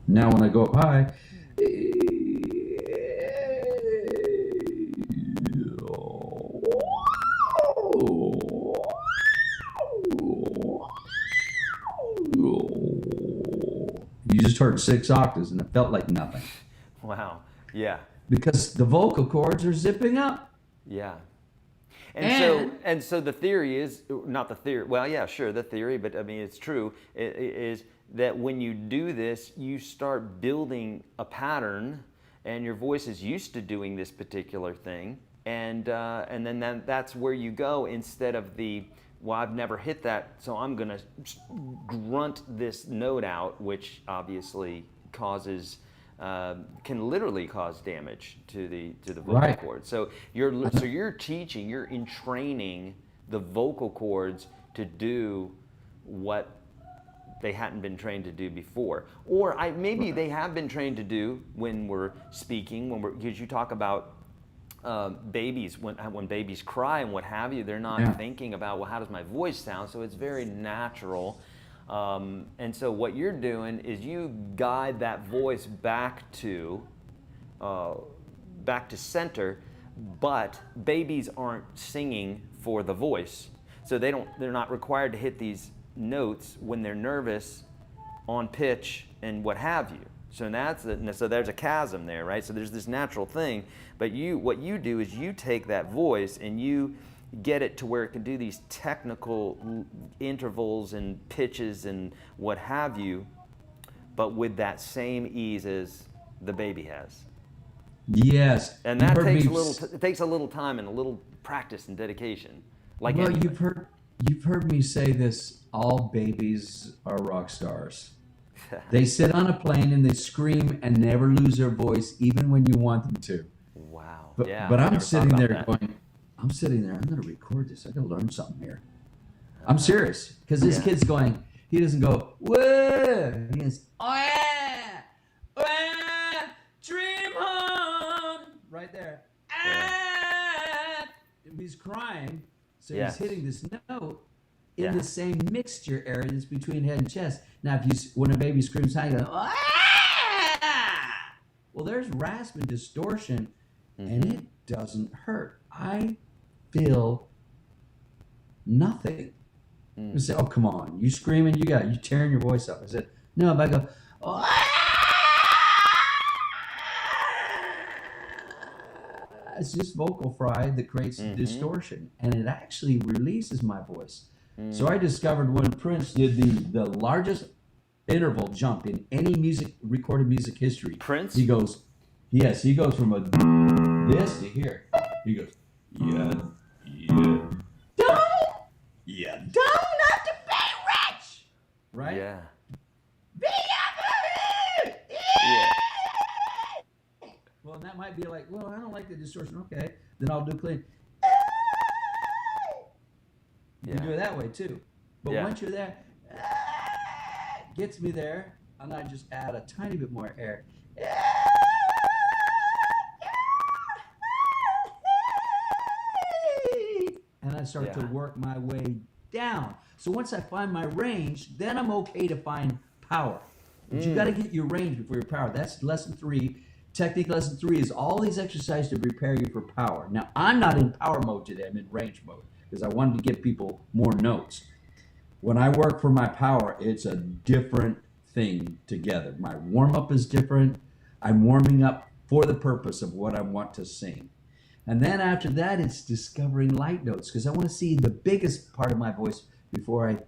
Speaker 3: now when I go up high, you just heard 6 octaves and it felt like nothing.
Speaker 1: Wow. Yeah.
Speaker 3: Because the vocal cords are zipping up.
Speaker 1: Yeah. And so the theory is, not the theory, well, yeah, sure, the theory, but I mean, it's true, is that when you do this, you start building a pattern, and your voice is used to doing this particular thing, and then that's where you go, instead of well, I've never hit that, so I'm going to grunt this note out, which obviously can literally cause damage to the vocal cords. So you're teaching, you're entraining the vocal cords to do what they hadn't been trained to do before, or maybe they have been trained to do when we're speaking, because you talk about babies, when babies cry and what have you, they're not thinking about, well, how does my voice sound? So it's very natural. And so what you're doing is you guide that voice back to center, but babies aren't singing for the voice. So they're not required to hit these notes when they're nervous, on pitch, and what have you. So there's a chasm there, right? So there's this natural thing, but what you do is you take that voice and you get it to where it can do these technical intervals and pitches and what have you, but with that same ease as the baby has.
Speaker 3: Yes.
Speaker 1: And that takes a little time and a little practice and dedication. Like
Speaker 3: well, you've heard me say this, all babies are rock stars. They sit on a plane and they scream and never lose their voice, even when you want them to.
Speaker 1: Wow.
Speaker 3: But I'm sitting there going, I'm going to record this. I got to learn something here. I'm serious, because this kid's going. He doesn't go whoa. He goes dream home right there. He's crying, so he's hitting this note in the same mixture area that's between head and chest. Now, when a baby screams high, you go well, there's rasp and distortion, and it doesn't hurt. I feel nothing. You say, oh, come on, you screaming, you tearing your voice up. I said, no, but I go, it's just vocal fry that creates distortion, and it actually releases my voice. So I discovered when Prince did the largest interval jump in any recorded music history.
Speaker 1: Prince?
Speaker 3: He goes from this to here. He goes, don't have to be rich, right?
Speaker 1: Yeah.
Speaker 3: Be
Speaker 1: Yeah.
Speaker 3: Well, and that might be like, well, I don't like the distortion. Okay, then I'll do clean. You can do it that way too. But once you're there, gets me there, and I just add a tiny bit more air. And I start to work my way down. So once I find my range, then I'm okay to find power. But you got to get your range before your power. That's lesson 3. Technique lesson 3 is all these exercises to prepare you for power. Now, I'm not in power mode today. I'm in range mode because I wanted to give people more notes. When I work for my power, it's a different thing together. My warm-up is different. I'm warming up for the purpose of what I want to sing. And then after that, it's discovering light notes because I want to see the biggest part of my voice before I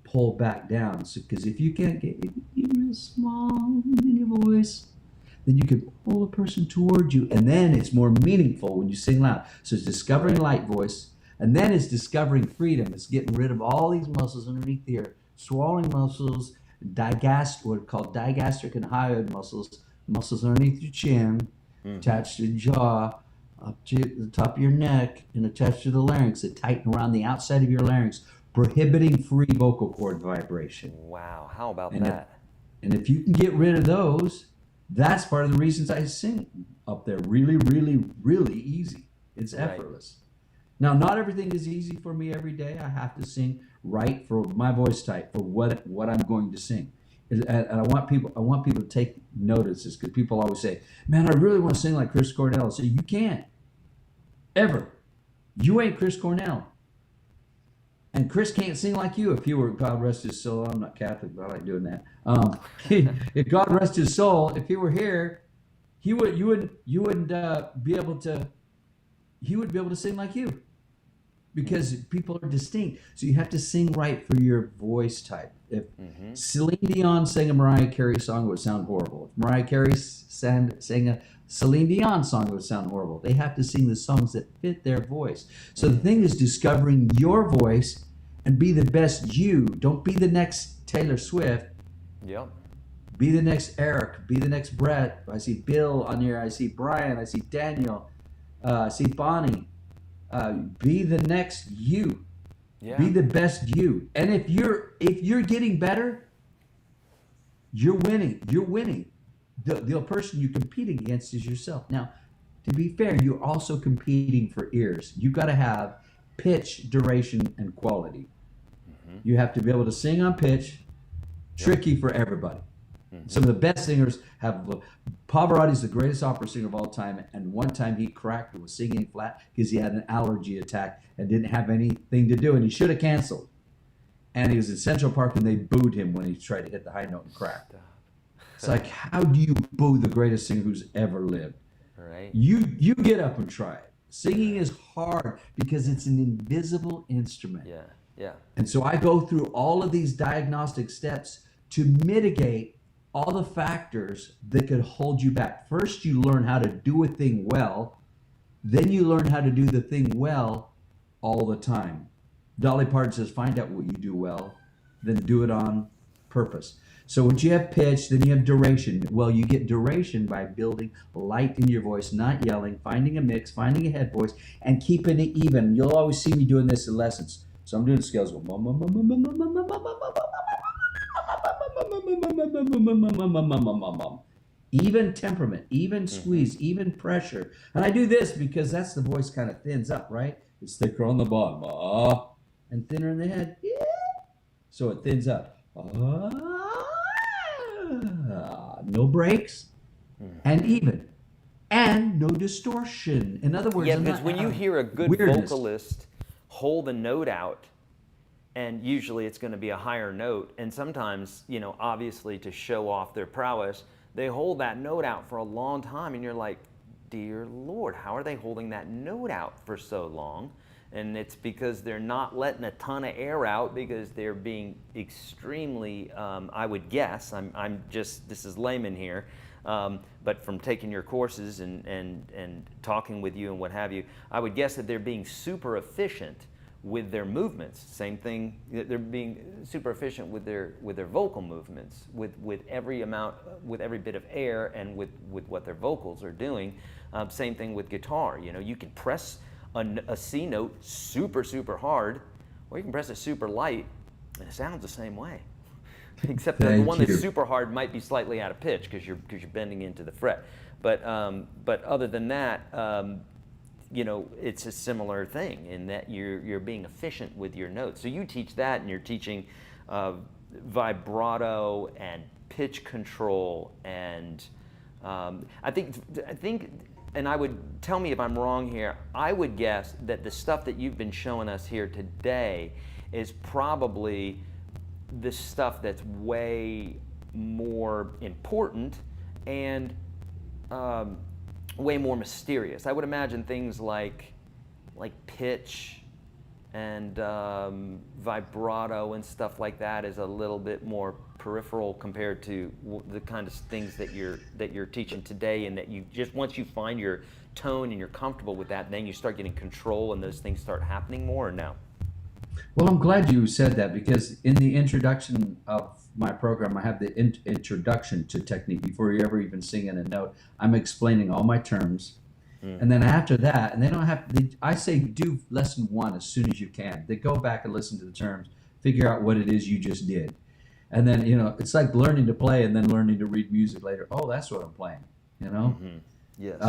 Speaker 3: pull back down. Because if you can't get real small in your voice, then you can pull a person toward you, and then it's more meaningful when you sing loud. So it's discovering light voice, and then it's discovering freedom. It's getting rid of all these muscles underneath the ear, swallowing muscles, what are called digastric and hyoid muscles underneath your chin, attached to the jaw, up to the top of your neck, and attached to the larynx that tighten around the outside of your larynx, prohibiting free vocal cord vibration.
Speaker 1: Wow, how about
Speaker 3: And
Speaker 1: that?
Speaker 3: And if you can get rid of those, that's part of the reasons I sing up there really, really, really easy. It's effortless. Now, not everything is easy for me every day. I have to sing right for my voice type, for what I'm going to sing. And I want people to take notice because people always say, man, I really want to sing like Chris Cornell. I say, you can't. Ever. You ain't Chris Cornell. And Chris can't sing like you. If he were, God rest his soul, I'm not Catholic, but I like doing that. If God rest his soul, if he were here, he wouldn't be able to sing like you, because people are distinct. So you have to sing right for your voice type. If Celine Dion sang a Mariah Carey song, it would sound horrible. If Mariah Carey sang a Celine Dion song, it would sound horrible. They have to sing the songs that fit their voice. So the thing is discovering your voice and be the best you. Don't be the next Taylor Swift.
Speaker 1: Yep.
Speaker 3: Be the next Eric. Be the next Brett. I see Bill on here. I see Brian. I see Daniel. I see Bonnie. Be the next you.
Speaker 1: Yeah.
Speaker 3: Be the best you. And if you're getting better, you're winning. You're winning. The person you're competing against is yourself. Now, to be fair, you're also competing for ears. You've got to have pitch, duration, and quality. You have to be able to sing on pitch. Tricky for everybody. Some of the best singers have. Pavarotti's the greatest opera singer of all time, and one time he cracked and was singing flat because he had an allergy attack and didn't have anything to do, and he should have canceled. And he was in Central Park, and they booed him when he tried to hit the high note and cracked. It's like, how do you boo the greatest singer who's ever lived?
Speaker 1: Right.
Speaker 3: You get up and try it. Singing is hard because it's an invisible instrument.
Speaker 1: Yeah. Yeah.
Speaker 3: And so I go through all of these diagnostic steps to mitigate all the factors that could hold you back. First, you learn how to do a thing well. Then you learn how to do the thing well all the time. Dolly Parton says, find out what you do well, then do it on purpose. So once you have pitch, then you have duration. Well, you get duration by building light in your voice, not yelling, finding a mix, finding a head voice, and keeping it even. You'll always see me doing this in lessons. So I'm doing the scales. Go even temperament, even squeeze, even pressure. And I do this because that's the voice kind of thins up, right? It's thicker on the bottom, and thinner in the head. Yeah. So it thins up. No breaks, and even, and no distortion. In other words,
Speaker 1: yeah, because when you hear a good vocalist hold a note out, and usually it's going to be a higher note, and sometimes, you know, obviously to show off their prowess, they hold that note out for a long time, and you're like, dear Lord, how are they holding that note out for so long? And it's because they're not letting a ton of air out, because they're being extremely, I would guess, I'm just, this is layman here, but from taking your courses and talking with you and what have you, I would guess that they're being super efficient with their movements. Same thing, they're being super efficient with their vocal movements, with every amount, with every bit of air, and with what their vocals are doing. Same thing with guitar. You know, you can press a C note super, super hard, or you can press it super light, and it sounds the same way. Except that the one that's super hard might be slightly out of pitch because you're bending into the fret. But other than that, you know, it's a similar thing in that you're being efficient with your notes. So you teach that, and you're teaching vibrato and pitch control, and I think, and I would, tell me if I'm wrong here, I would guess that the stuff that you've been showing us here today is probably the stuff that's way more important and way more mysterious. I would imagine things like pitch and vibrato and stuff like that is a little bit more peripheral compared to the kind of things that you're teaching today, and that you just, once you find your tone and you're comfortable with that, then you start getting control and those things start happening more, or no?
Speaker 3: Well, I'm glad you said that, because in the introduction of my program, I have the introduction to technique. Before you ever even sing in a note, I'm explaining all my terms. And then after that, and they don't have, I say do lesson 1 as soon as you can. They go back and listen to the terms, figure out what it is you just did. And then, you know, it's like learning to play and then learning to read music later. Oh, that's what I'm playing, you know?
Speaker 1: Yes.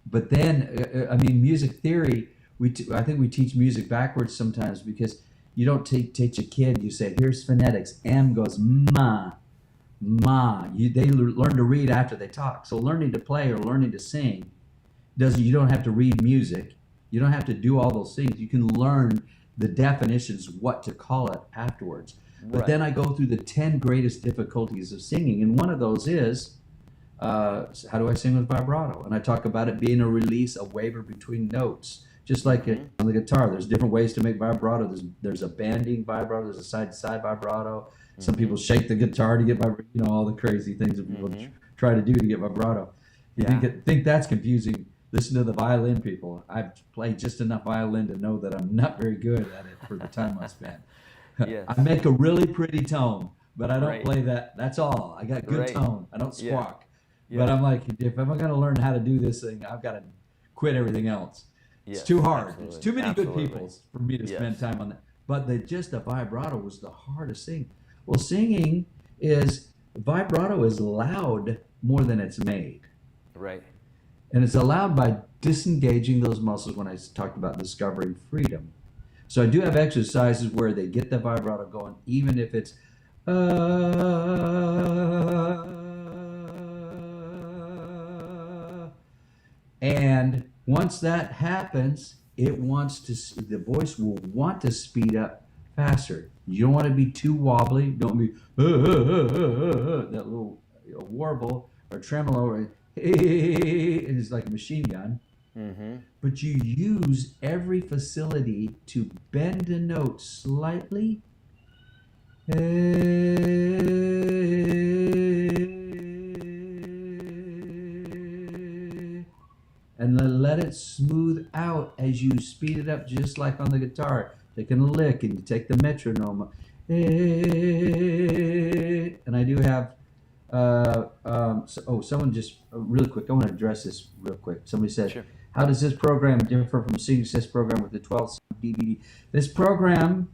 Speaker 3: But then, I mean, music theory, I think we teach music backwards sometimes, because you don't teach a kid, you say, here's phonetics. M goes ma, ma. They learn to read after they talk. So learning to play or learning to sing, you don't have to read music. You don't have to do all those things. You can learn the definitions, what to call it afterwards. But then I go through the 10 greatest difficulties of singing. And one of those is, how do I sing with vibrato? And I talk about it being a release, a waver between notes. Just like on the guitar, there's different ways to make vibrato. There's a banding vibrato, there's a side-to-side vibrato. Some people shake the guitar to get vibrato, you know, all the crazy things that people try to do to get vibrato. You think that's confusing? Listen to the violin people. I've played just enough violin to know that I'm not very good at it for the time I spent. Yes. I make a really pretty tone, but I don't play that. That's all. I got good tone. I don't squawk. But I'm like, if I'm going to learn how to do this thing, I've got to quit everything else. It's too hard. Absolutely. It's too many good people for me to spend time on that. But just the vibrato was the hardest thing. Well, singing is, vibrato is loud more than it's made.
Speaker 1: Right.
Speaker 3: And it's allowed by disengaging those muscles when I talked about discovering freedom. So I do have exercises where they get the vibrato going, even if it's and once that happens, the voice will want to speed up faster. You don't want to be too wobbly. Don't be that little warble or tremolo. It's like a machine gun. But you use every facility to bend a note slightly. And let it smooth out as you speed it up, just like on the guitar. Taking a lick, and you take the metronome. And I do have, someone just, really quick, I want to address this real quick. Somebody said, how does this program differ from Sing Assist program with the 12 DVD? This program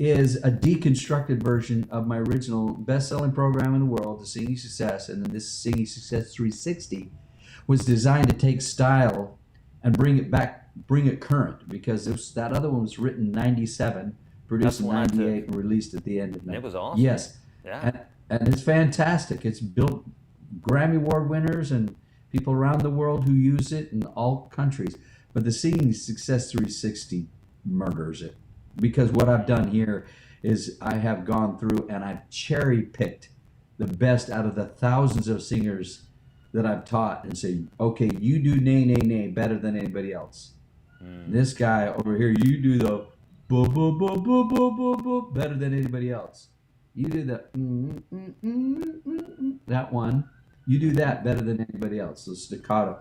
Speaker 3: is a deconstructed version of my original best-selling program in the world, The Singing Success, and then this Singing Success 360 was designed to take style and bring it back, bring it current, because that other one was written in 97, produced in 98, and released at the end of 98.
Speaker 1: It was awesome.
Speaker 3: Yes.
Speaker 1: Yeah.
Speaker 3: And it's fantastic. It's built Grammy Award winners and people around the world who use it in all countries. But the Singing Success 360 murders it. Because what I've done here is I have gone through and I've cherry-picked the best out of the thousands of singers that I've taught and say, okay, you do nay, nay, nay better than anybody else. This guy over here, you do the boo, boo, boo, boo, boo, boo, boo better than anybody else. You do the that one. You do that better than anybody else. The staccato.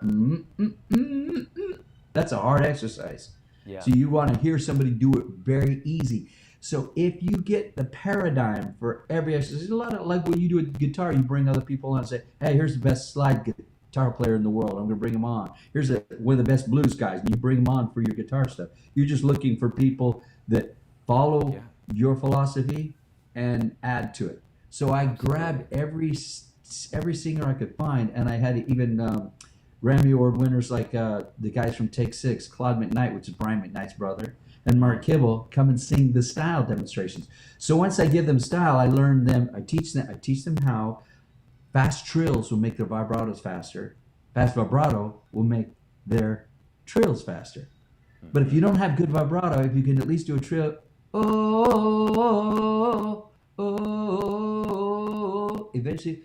Speaker 3: That's a hard exercise.
Speaker 1: Yeah.
Speaker 3: So you want to hear somebody do it very easy. So if you get the paradigm for every exercise, there's a lot of, like when you do a guitar, you bring other people on and say, hey, here's the best slide guitar player in the world. I'm going to bring him on. Here's one of the best blues guys. And you bring them on for your guitar stuff. You're just looking for people that follow your philosophy and add to it. So I grabbed every singer I could find, and I had even Grammy Award winners like the guys from Take Six, Claude McKnight, which is Brian McKnight's brother, and Mark Kibble, come and sing the style demonstrations. So once I give them style, I learn them. I teach them how fast trills will make their vibratos faster. Fast vibrato will make their trills faster. But if you don't have good vibrato, if you can at least do a trill, eventually,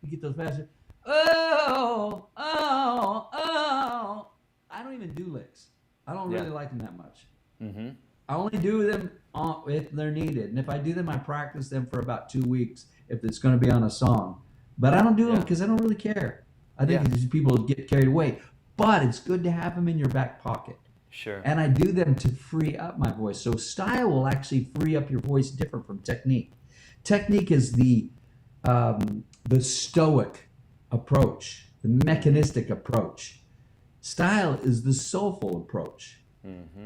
Speaker 3: you get those faster. I don't even do licks. I don't really like them that much. I only do them if they're needed. And if I do them, I practice them for about 2 weeks if it's going to be on a song. But I don't do them because I don't really care. I think these people get carried away. But it's good to have them in your back pocket.
Speaker 1: Sure.
Speaker 3: And I do them to free up my voice. So style will actually free up your voice different from technique. Technique is the stoic approach, the mechanistic approach. Style is the soulful approach.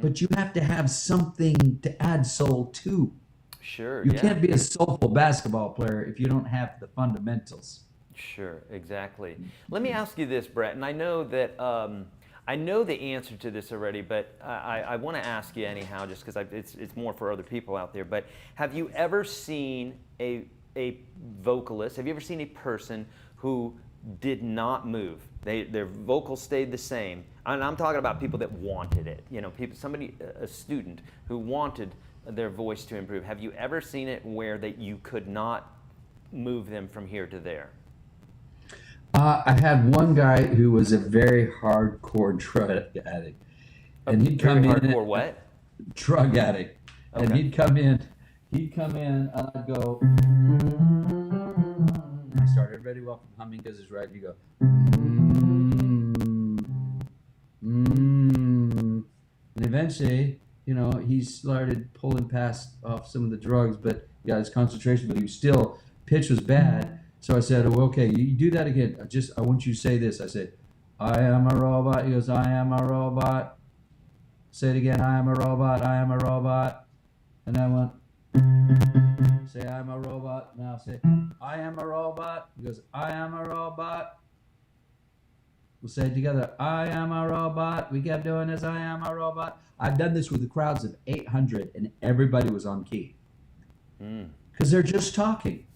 Speaker 3: But you have to have something to add soul to.
Speaker 1: Sure.
Speaker 3: You can't be a soulful basketball player if you don't have the fundamentals.
Speaker 1: Sure, exactly. Let me ask you this, Brett, and I know that I know the answer to this already, but I want to ask you anyhow, just because it's more for other people out there. But have you ever seen a vocalist? Have you ever seen a person who did not move? Their vocals stayed the same, and I'm talking about people that wanted it. You know, a student who wanted their voice to improve. Have you ever seen it where that you could not move them from here to there?
Speaker 3: I had one guy who was a very hardcore drug addict, and he'd come in.
Speaker 1: Hardcore what?
Speaker 3: Drug addict, and he'd come in, and I'd go. I start everybody welcome humming because it's right. You go. And eventually, you know, he started pulling off some of the drugs, but he got his concentration, but he was still, pitch was bad. So I said, well, okay, you do that again. I want you to say this. I said, I am a robot. He goes, I am a robot. Say it again, I am a robot, I am a robot. And I went, say I am a robot. Now say, I am a robot. He goes, I am a robot. We'll say it together, I am a robot. We kept doing this, I am a robot. I've done this with the crowds of 800 and everybody was on key. Because they're just talking.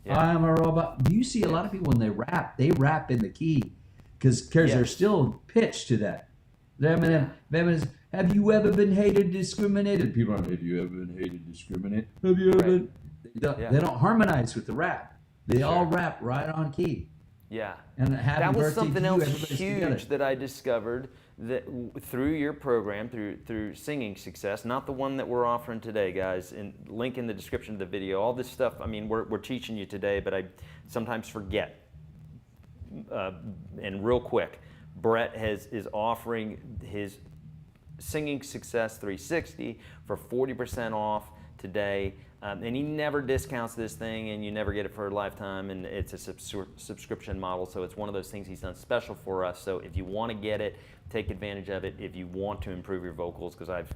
Speaker 3: I am a robot. Do you see a lot of people when they rap in the key because they're still pitched to that. Have you ever been hated, discriminated? People aren't, have you ever been hated, discriminated? Have you ever been? They don't harmonize with the rap. They all rap right on key.
Speaker 1: Yeah.
Speaker 3: And
Speaker 1: that was something else huge that I discovered that through your program, through Singing Success, not the one that we're offering today, guys, and link in the description of the video. All this stuff, I mean, we're teaching you today, but I sometimes forget. And real quick, Brett is offering his Singing Success 360 for 40% off today. And he never discounts this thing, and you never get it for a lifetime, and it's a subscription model, so it's one of those things he's done special for us. So if you want to get it, take advantage of it. If you want to improve your vocals, because I've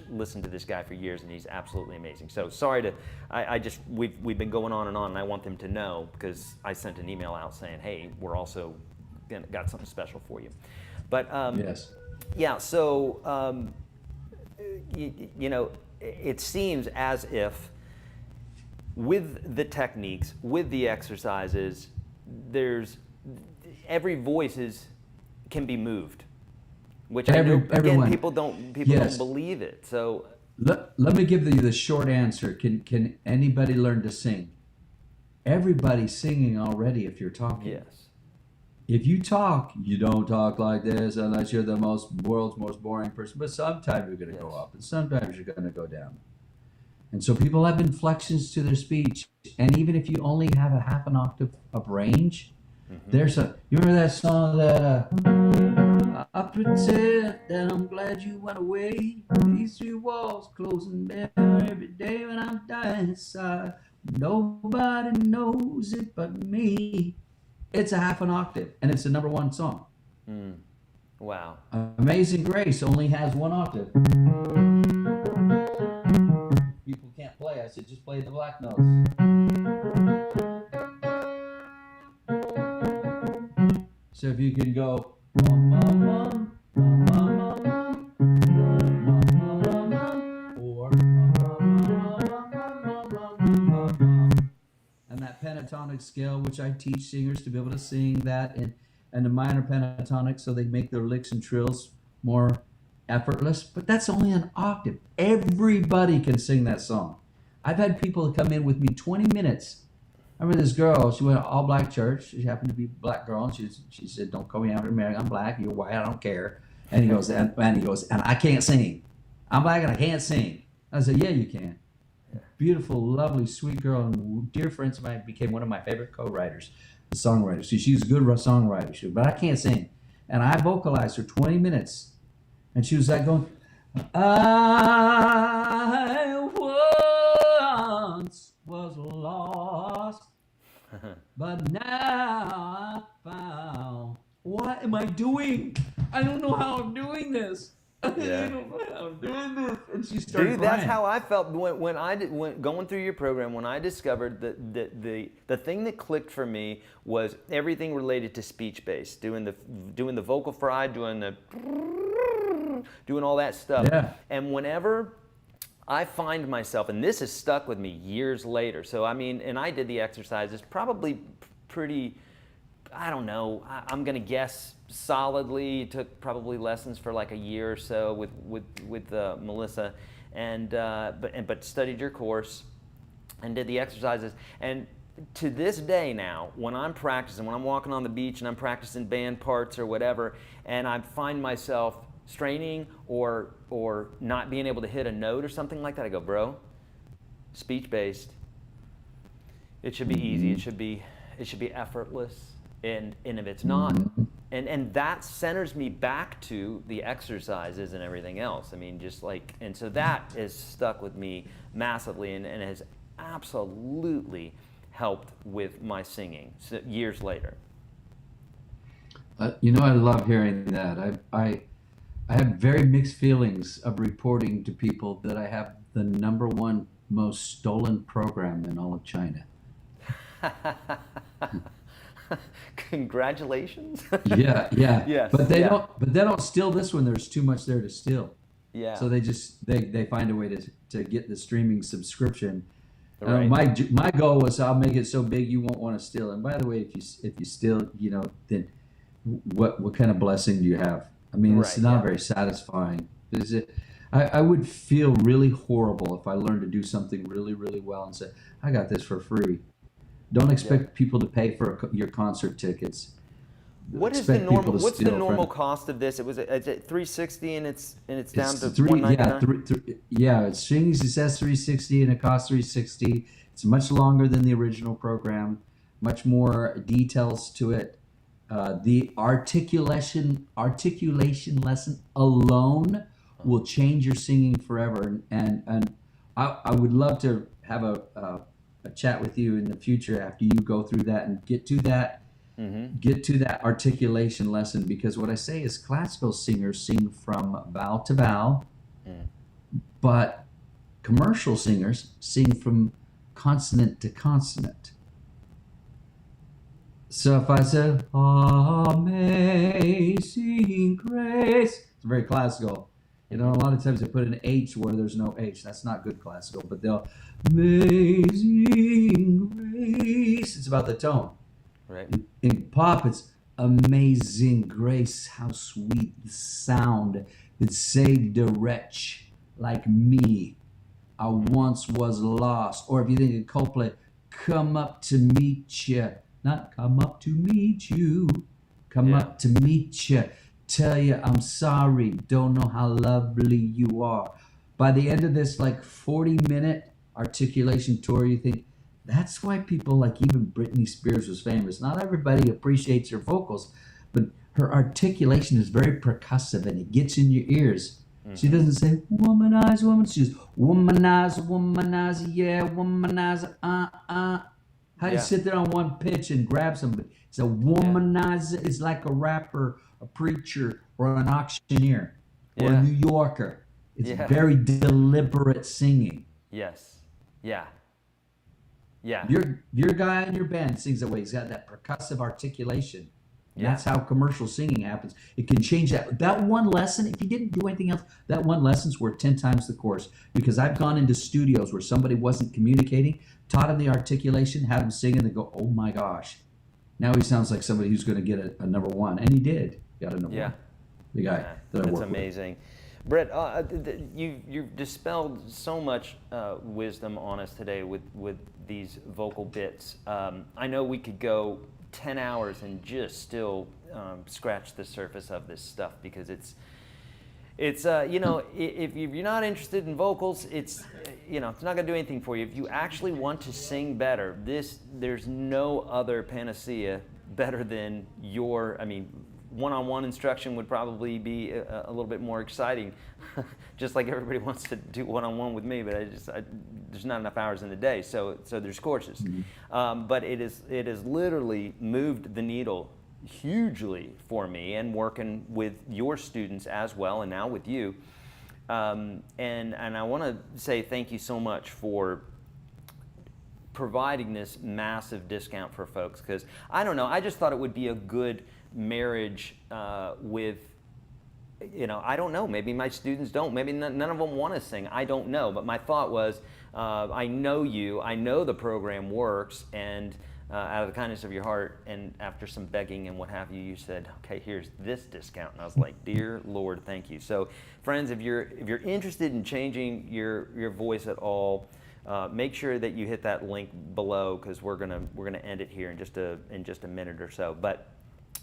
Speaker 1: listened to this guy for years, and he's absolutely amazing. So sorry to, we've been going on, and I want them to know, because I sent an email out saying, hey, we're also got something special for you. But
Speaker 3: Yes.
Speaker 1: yeah, so you know, it seems as if with the techniques, with the exercises, every voice can be moved, which I know, again,
Speaker 3: everyone.
Speaker 1: people don't believe it. So
Speaker 3: Let me give you the short answer. Can anybody learn to sing? Everybody's singing already if you're talking.
Speaker 1: yes,
Speaker 3: If you talk, you don't talk like this unless you're the world's most boring person. But sometimes you're going to go up, and sometimes you're going to go down. And so people have inflections to their speech. And even if you only have a half an octave of range, there's you remember that song that I pretend that I'm glad you went away. These three walls closing down every day when I'm dying inside. Nobody knows it but me. It's a half an octave, and it's a #1 song.
Speaker 1: wow,
Speaker 3: Amazing Grace only has 1 octave. People can't play. I said, just play the black notes. So if you can go, or, and that pentatonic scale, which I teach singers to be able to sing that, and the minor pentatonic, so they make their licks and trills more effortless. But that's only an octave. Everybody can sing that song. I've had people come in with me 20 minutes. I remember this girl, she went to all black church. She happened to be a black girl, and she said, don't call me African American, I'm black, you're white, I don't care. And he goes, and I can't sing. I'm black and I can't sing. I said, yeah, you can. Beautiful, lovely, sweet girl, and dear friends of mine, became one of my favorite co-writers, the songwriter. So she's a good songwriter, but I can't sing. And I vocalized for 20 minutes. And she was like going, I once was lost, but now I found. What am I doing? I don't know how I'm doing this. I don't know how I'm doing this. And she started
Speaker 1: dude, that's
Speaker 3: crying.
Speaker 1: how I felt when going through your program. When I discovered that the thing that clicked for me was everything related to speech based, doing the vocal fry, doing all that stuff.
Speaker 3: Yeah.
Speaker 1: And whenever I find myself, and this has stuck with me years later. So I mean, and I did the exercises probably pretty, I don't know, I'm gonna guess solidly. Took probably lessons for like a year or so with Melissa, but studied your course and did the exercises. And to this day now, when I'm practicing, when I'm walking on the beach and I'm practicing band parts or whatever, and I find myself straining or not being able to hit a note or something like that, I go, bro, speech based. It should be easy. It should be effortless. And if it's not, and that centers me back to the exercises and everything else. I mean, just like, and so that has stuck with me massively, and has absolutely helped with my singing years later.
Speaker 3: I love hearing that. I have very mixed feelings of reporting to people that I have the #1 most stolen program in all of China.
Speaker 1: Congratulations.
Speaker 3: Yeah.
Speaker 1: Yes,
Speaker 3: But they don't steal this one. There's too much there to steal.
Speaker 1: Yeah.
Speaker 3: So they find a way to get the streaming subscription.
Speaker 1: Right.
Speaker 3: My goal was, I'll make it so big you won't want to steal. And by the way, if you steal, then what kind of blessing do you have? I mean, it's not very satisfying. Is it? I would feel really horrible if I learned to do something really, really well and said, I got this for free. Don't expect people to pay for your concert tickets.
Speaker 1: What's the normal cost of this? It's at $360 and it's down to $199.
Speaker 3: Yeah, it says $360 and it costs $360. It's much longer than the original program, much more details to it. The articulation lesson alone will change your singing forever. And I would love to have a chat with you in the future after you go through that and get to that articulation lesson, because what I say is classical singers sing from vowel to vowel, but commercial singers sing from consonant to consonant. So if I said Amazing Grace, it's very classical. You know, a lot of times they put an H where there's no H. That's not good classical, but they'll Amazing Grace. It's about the tone.
Speaker 1: Right.
Speaker 3: In pop, it's Amazing Grace. How sweet the sound that saved a wretch like me. I once was lost. Or if you think of Coldplay, come up to meet you. Not come up to meet you. Come up to meet you. Tell you I'm sorry. Don't know how lovely you are. By the end of this like 40-minute articulation tour, you think, that's why people like even Britney Spears was famous. Not everybody appreciates her vocals, but her articulation is very percussive and it gets in your ears. She doesn't say womanize, woman. She says womanize, womanize, yeah, womanize, How do you sit there on one pitch and grab somebody? It's a womanizer. It's like a rapper, a preacher, or an auctioneer, or a New Yorker. It's very deliberate singing.
Speaker 1: Yes. Yeah. Yeah.
Speaker 3: Your guy in your band sings that way. He's got that percussive articulation. And that's how commercial singing happens. It can change that. That one lesson, if you didn't do anything else, that one lesson's worth 10 times the course. Because I've gone into studios where somebody wasn't communicating, taught him the articulation, had him sing, and they go, oh my gosh. Now he sounds like somebody who's going to get a number one. And he did. He got a number one. The guy that I work with.
Speaker 1: That's amazing. Brett, you've dispelled so much wisdom on us today with these vocal bits. I know we could go 10 hours and just still scratch the surface of this stuff, because it's you know, if you're not interested in vocals, it's you know, it's not going to do anything for you. If you actually want to sing better, there's no other panacea better than I mean, one-on-one instruction would probably be a little bit more exciting, just like everybody wants to do one-on-one with me, but there's not enough hours in the day, so there's courses. But it has literally moved the needle hugely for me, and working with your students as well, and now with you. And I want to say thank you so much for providing this massive discount for folks, because I don't know, I just thought it would be a good marriage with, you know, I don't know, maybe my students don't, maybe none of them want to sing, I don't know, but my thought was, I know you, I know the program works, and out of the kindness of your heart, and after some begging and what have you, you said, okay, here's this discount, and I was like, dear Lord, thank you. So friends, if you're interested in changing your voice at all, make sure that you hit that link below, because we're gonna end it here in just a minute or so. But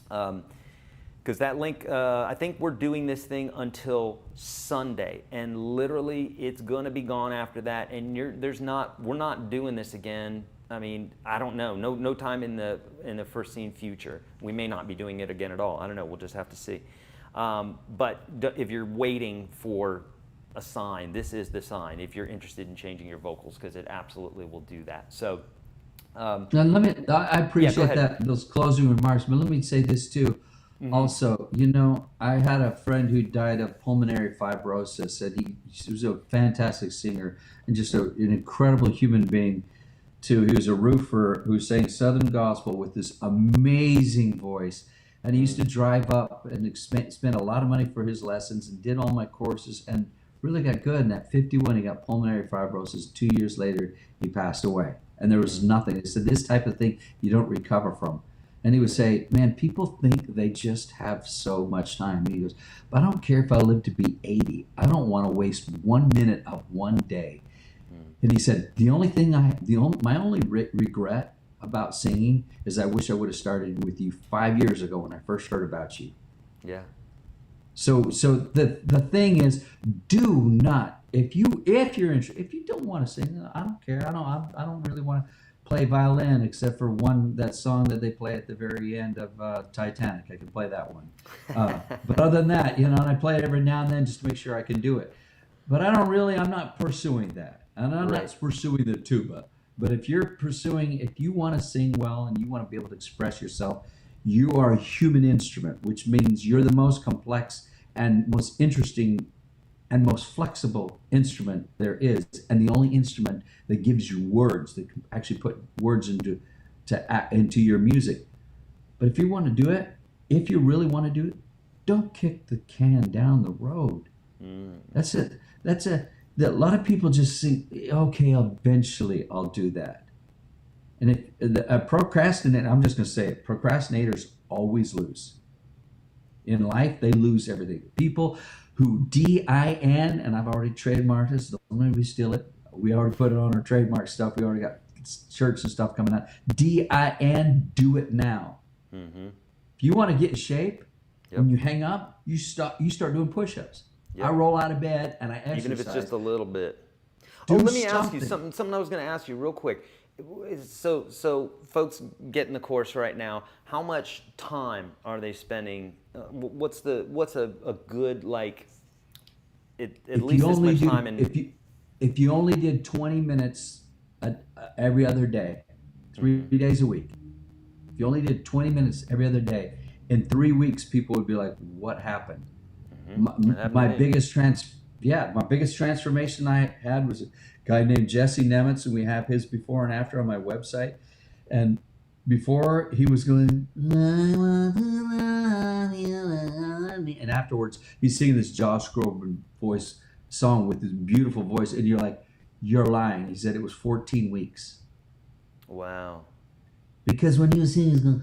Speaker 1: because that link, I think we're doing this thing until Sunday, and literally it's gonna be gone after that. And we're not doing this again. I mean, I don't know. No time in the foreseen future. We may not be doing it again at all. I don't know. We'll just have to see. But if you're waiting for a sign, this is the sign. If you're interested in changing your vocals, because it absolutely will do that. So.
Speaker 3: Now I appreciate those closing remarks, but let me say this too. Also, you know, I had a friend who died of pulmonary fibrosis, and he was a fantastic singer and just an incredible human being too. He was a roofer who sang Southern gospel with this amazing voice, and he used to drive up and spend a lot of money for his lessons, and did all my courses, and really got good. And at 51, he got pulmonary fibrosis. 2 years later, he passed away. And there was nothing. He said, this type of thing you don't recover from. And he would say, man, people think they just have so much time. And he goes, but I don't care if I live to be 80. I don't want to waste 1 minute of one day. And he said, my only regret about singing is I wish I would have started with you 5 years ago when I first heard about you.
Speaker 1: Yeah.
Speaker 3: So the thing is, do not, if you're interested, if you don't want to sing, I don't care. I don't really want to play violin except for that song that they play at the very end of Titanic. I can play that one. But other than that, you know, and I play it every now and then just to make sure I can do it. But I'm not pursuing that. And I'm
Speaker 1: Right.
Speaker 3: not pursuing the tuba. But if you want to sing well and you want to be able to express yourself, you are a human instrument, which means you're the most complex and most interesting and most flexible instrument there is, and the only instrument that gives you words, that can actually put words into your music. But if you want to do it, if you really want to do it, don't kick the can down the road. That's it. A lot of people just think, okay, eventually I'll do that. And I'm just going to say it, procrastinators always lose. In life, they lose everything. People who DIN, and I've already trademarked this, don't let me steal it. We already put it on our trademark stuff. We already got shirts and stuff coming out. DIN, do it now.
Speaker 1: Mm-hmm.
Speaker 3: If you want to get in shape,
Speaker 1: Yep.
Speaker 3: when you hang up, you start doing push-ups.
Speaker 1: Yep.
Speaker 3: I roll out of bed and I exercise.
Speaker 1: Even if it's just a little bit.
Speaker 3: Do
Speaker 1: Let me ask you
Speaker 3: something.
Speaker 1: something I was going to ask you real quick. So folks get in the course right now. How much time are they spending? What's a good, like, at least as much time in?
Speaker 3: If you only did 20 minutes every other day, 3 days a week, if you only did 20 minutes every other day, in 3 weeks, people would be like, "What happened?" My biggest transformation I had was a guy named Jesse Nemitz, and we have his before and after on my website. And before he was going, and afterwards he's singing this Josh Groban voice song with his beautiful voice, and you're like, "You're lying." He said it was 14 weeks.
Speaker 1: Wow.
Speaker 3: Because when he was singing, he was going,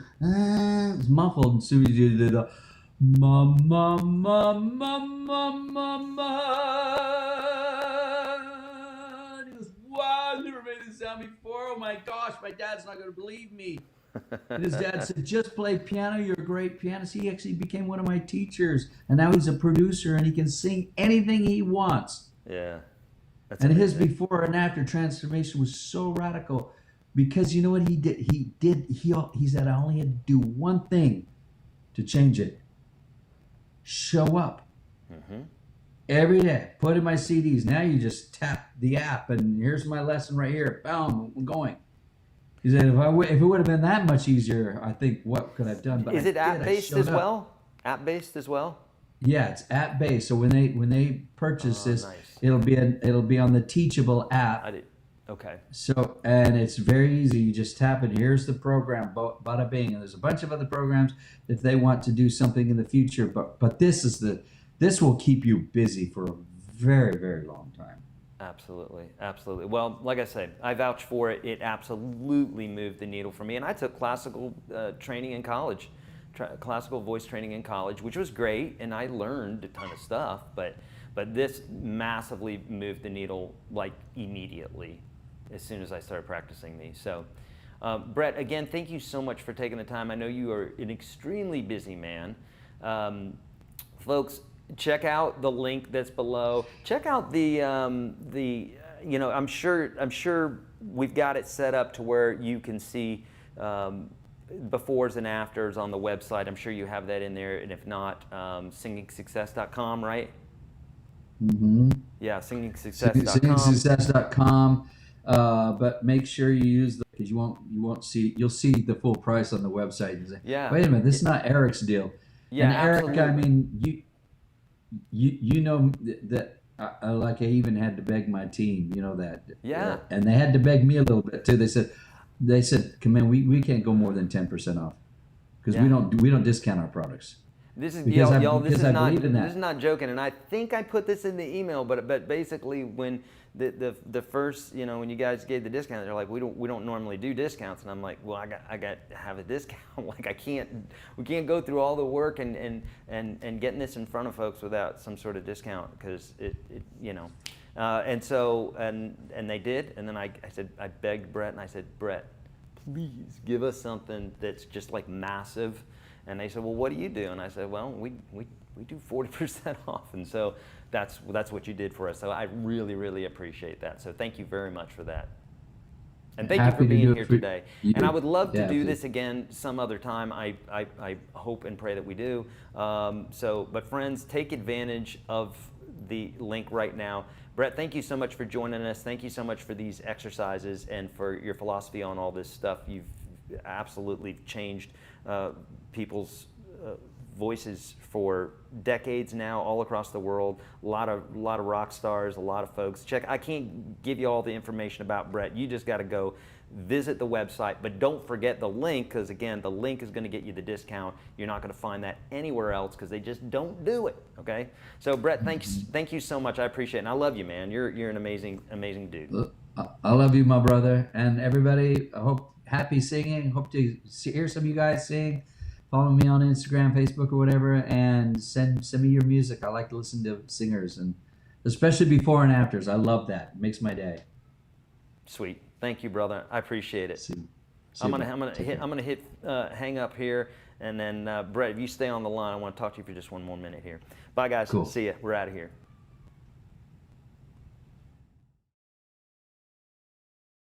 Speaker 3: it's muffled, and soon as you did the ma ma ma ma ma ma ma, and he goes, "Wow, I've never made this sound before. Oh my gosh, my dad's not going to believe me." And his dad said, "Just play piano. You're a great pianist." He actually became one of my teachers, and now he's a producer, and he can sing anything he wants.
Speaker 1: Yeah. That's
Speaker 3: And his
Speaker 1: amazing.
Speaker 3: before and after transformation was so radical, because you know what he did? He said, "I only had to do one thing to change it. Show up every day. Put in my CDs. Now you just tap the app, and here's my lesson right here. Boom, I'm going." He said, if it would have been that much easier, I think what could I have done? But
Speaker 1: Is
Speaker 3: I
Speaker 1: it
Speaker 3: did. I
Speaker 1: app-based
Speaker 3: showed
Speaker 1: as
Speaker 3: up.
Speaker 1: well? App-based as well?
Speaker 3: Yeah, it's app based. So when they purchase this,
Speaker 1: nice.
Speaker 3: it'll be on the Teachable app.
Speaker 1: I did. Okay.
Speaker 3: So, and it's very easy. You just tap it. Here's the program, bada bing. And there's a bunch of other programs if they want to do something in the future. But this will keep you busy for a very, very long time.
Speaker 1: Absolutely, absolutely. Well, like I said, I vouch for it. It absolutely moved the needle for me. And I took classical training in college, classical voice training in college, which was great, and I learned a ton of stuff. But this massively moved the needle, like, immediately as soon as I started practicing these. So, Brett, again, thank you so much for taking the time. I know you are an extremely busy man. Folks, check out the link that's below. Check out the I'm sure we've got it set up to where you can see befores and afters on the website. I'm sure you have that in there, and if not, singingsuccess.com, right?
Speaker 3: Mm-hmm.
Speaker 1: Yeah, singingsuccess.com.
Speaker 3: Singingsuccess.com. But make sure you use because you'll see the full price on the website. And say,
Speaker 1: Yeah.
Speaker 3: Wait a minute, this is not Eric's deal.
Speaker 1: Yeah,
Speaker 3: and Eric,
Speaker 1: absolutely.
Speaker 3: I mean, you know that like I even had to beg my team, you know that.
Speaker 1: Yeah.
Speaker 3: And they had to beg me a little bit too. They said, "Come in, we can't go more than 10% off because
Speaker 1: Yeah.
Speaker 3: we don't discount our products."
Speaker 1: This is
Speaker 3: Because
Speaker 1: y'all. This is
Speaker 3: I
Speaker 1: not.
Speaker 3: believe in that.
Speaker 1: This is not joking, and I think I put this in the email. But basically, when the first, when you guys gave the discount, they're like, we don't normally do discounts, and I'm like, well, I got to have a discount. Like we can't go through all the work and getting this in front of folks without some sort of discount because and so and they did, and then I said I begged Brett and I said, Brett, please give us something that's just like massive. And they said, well, what do you do? And I said, well, we do 40% off. And so that's what you did for us. So I really, really appreciate that. So thank you very much for that. And thank you for
Speaker 3: Happy to do
Speaker 1: being
Speaker 3: it
Speaker 1: here
Speaker 3: for
Speaker 1: today.
Speaker 3: you.
Speaker 1: And I would love to
Speaker 3: Yeah,
Speaker 1: do
Speaker 3: please.
Speaker 1: this again some other time. I hope and pray that we do. But friends, take advantage of the link right now. Brett, thank you so much for joining us. Thank you so much for these exercises and for your philosophy on all this stuff. You've absolutely changed people's voices for decades now, all across the world. A lot of rock stars, a lot of folks. I can't give you all the information about Brett. You just got to go visit the website, but don't forget the link, because again, the link is going to get you the discount. You're not going to find that anywhere else because they just don't do it. Okay. So Brett, thank you so much. I appreciate it, and I love you, man. You're an amazing dude.
Speaker 3: I love you, my brother, and everybody. I hope happy singing. Hope to hear some of you guys sing. Follow me on Instagram, Facebook, or whatever, and send me your music. I like to listen to singers, and especially before and afters. I love that. It makes my day.
Speaker 1: Sweet. Thank you, brother. I appreciate it.
Speaker 3: See
Speaker 1: I'm gonna hit hang up here, and then Brett, if you stay on the line, I want to talk to you for just one more minute here. Bye, guys.
Speaker 3: Cool.
Speaker 1: See ya. We're out of here.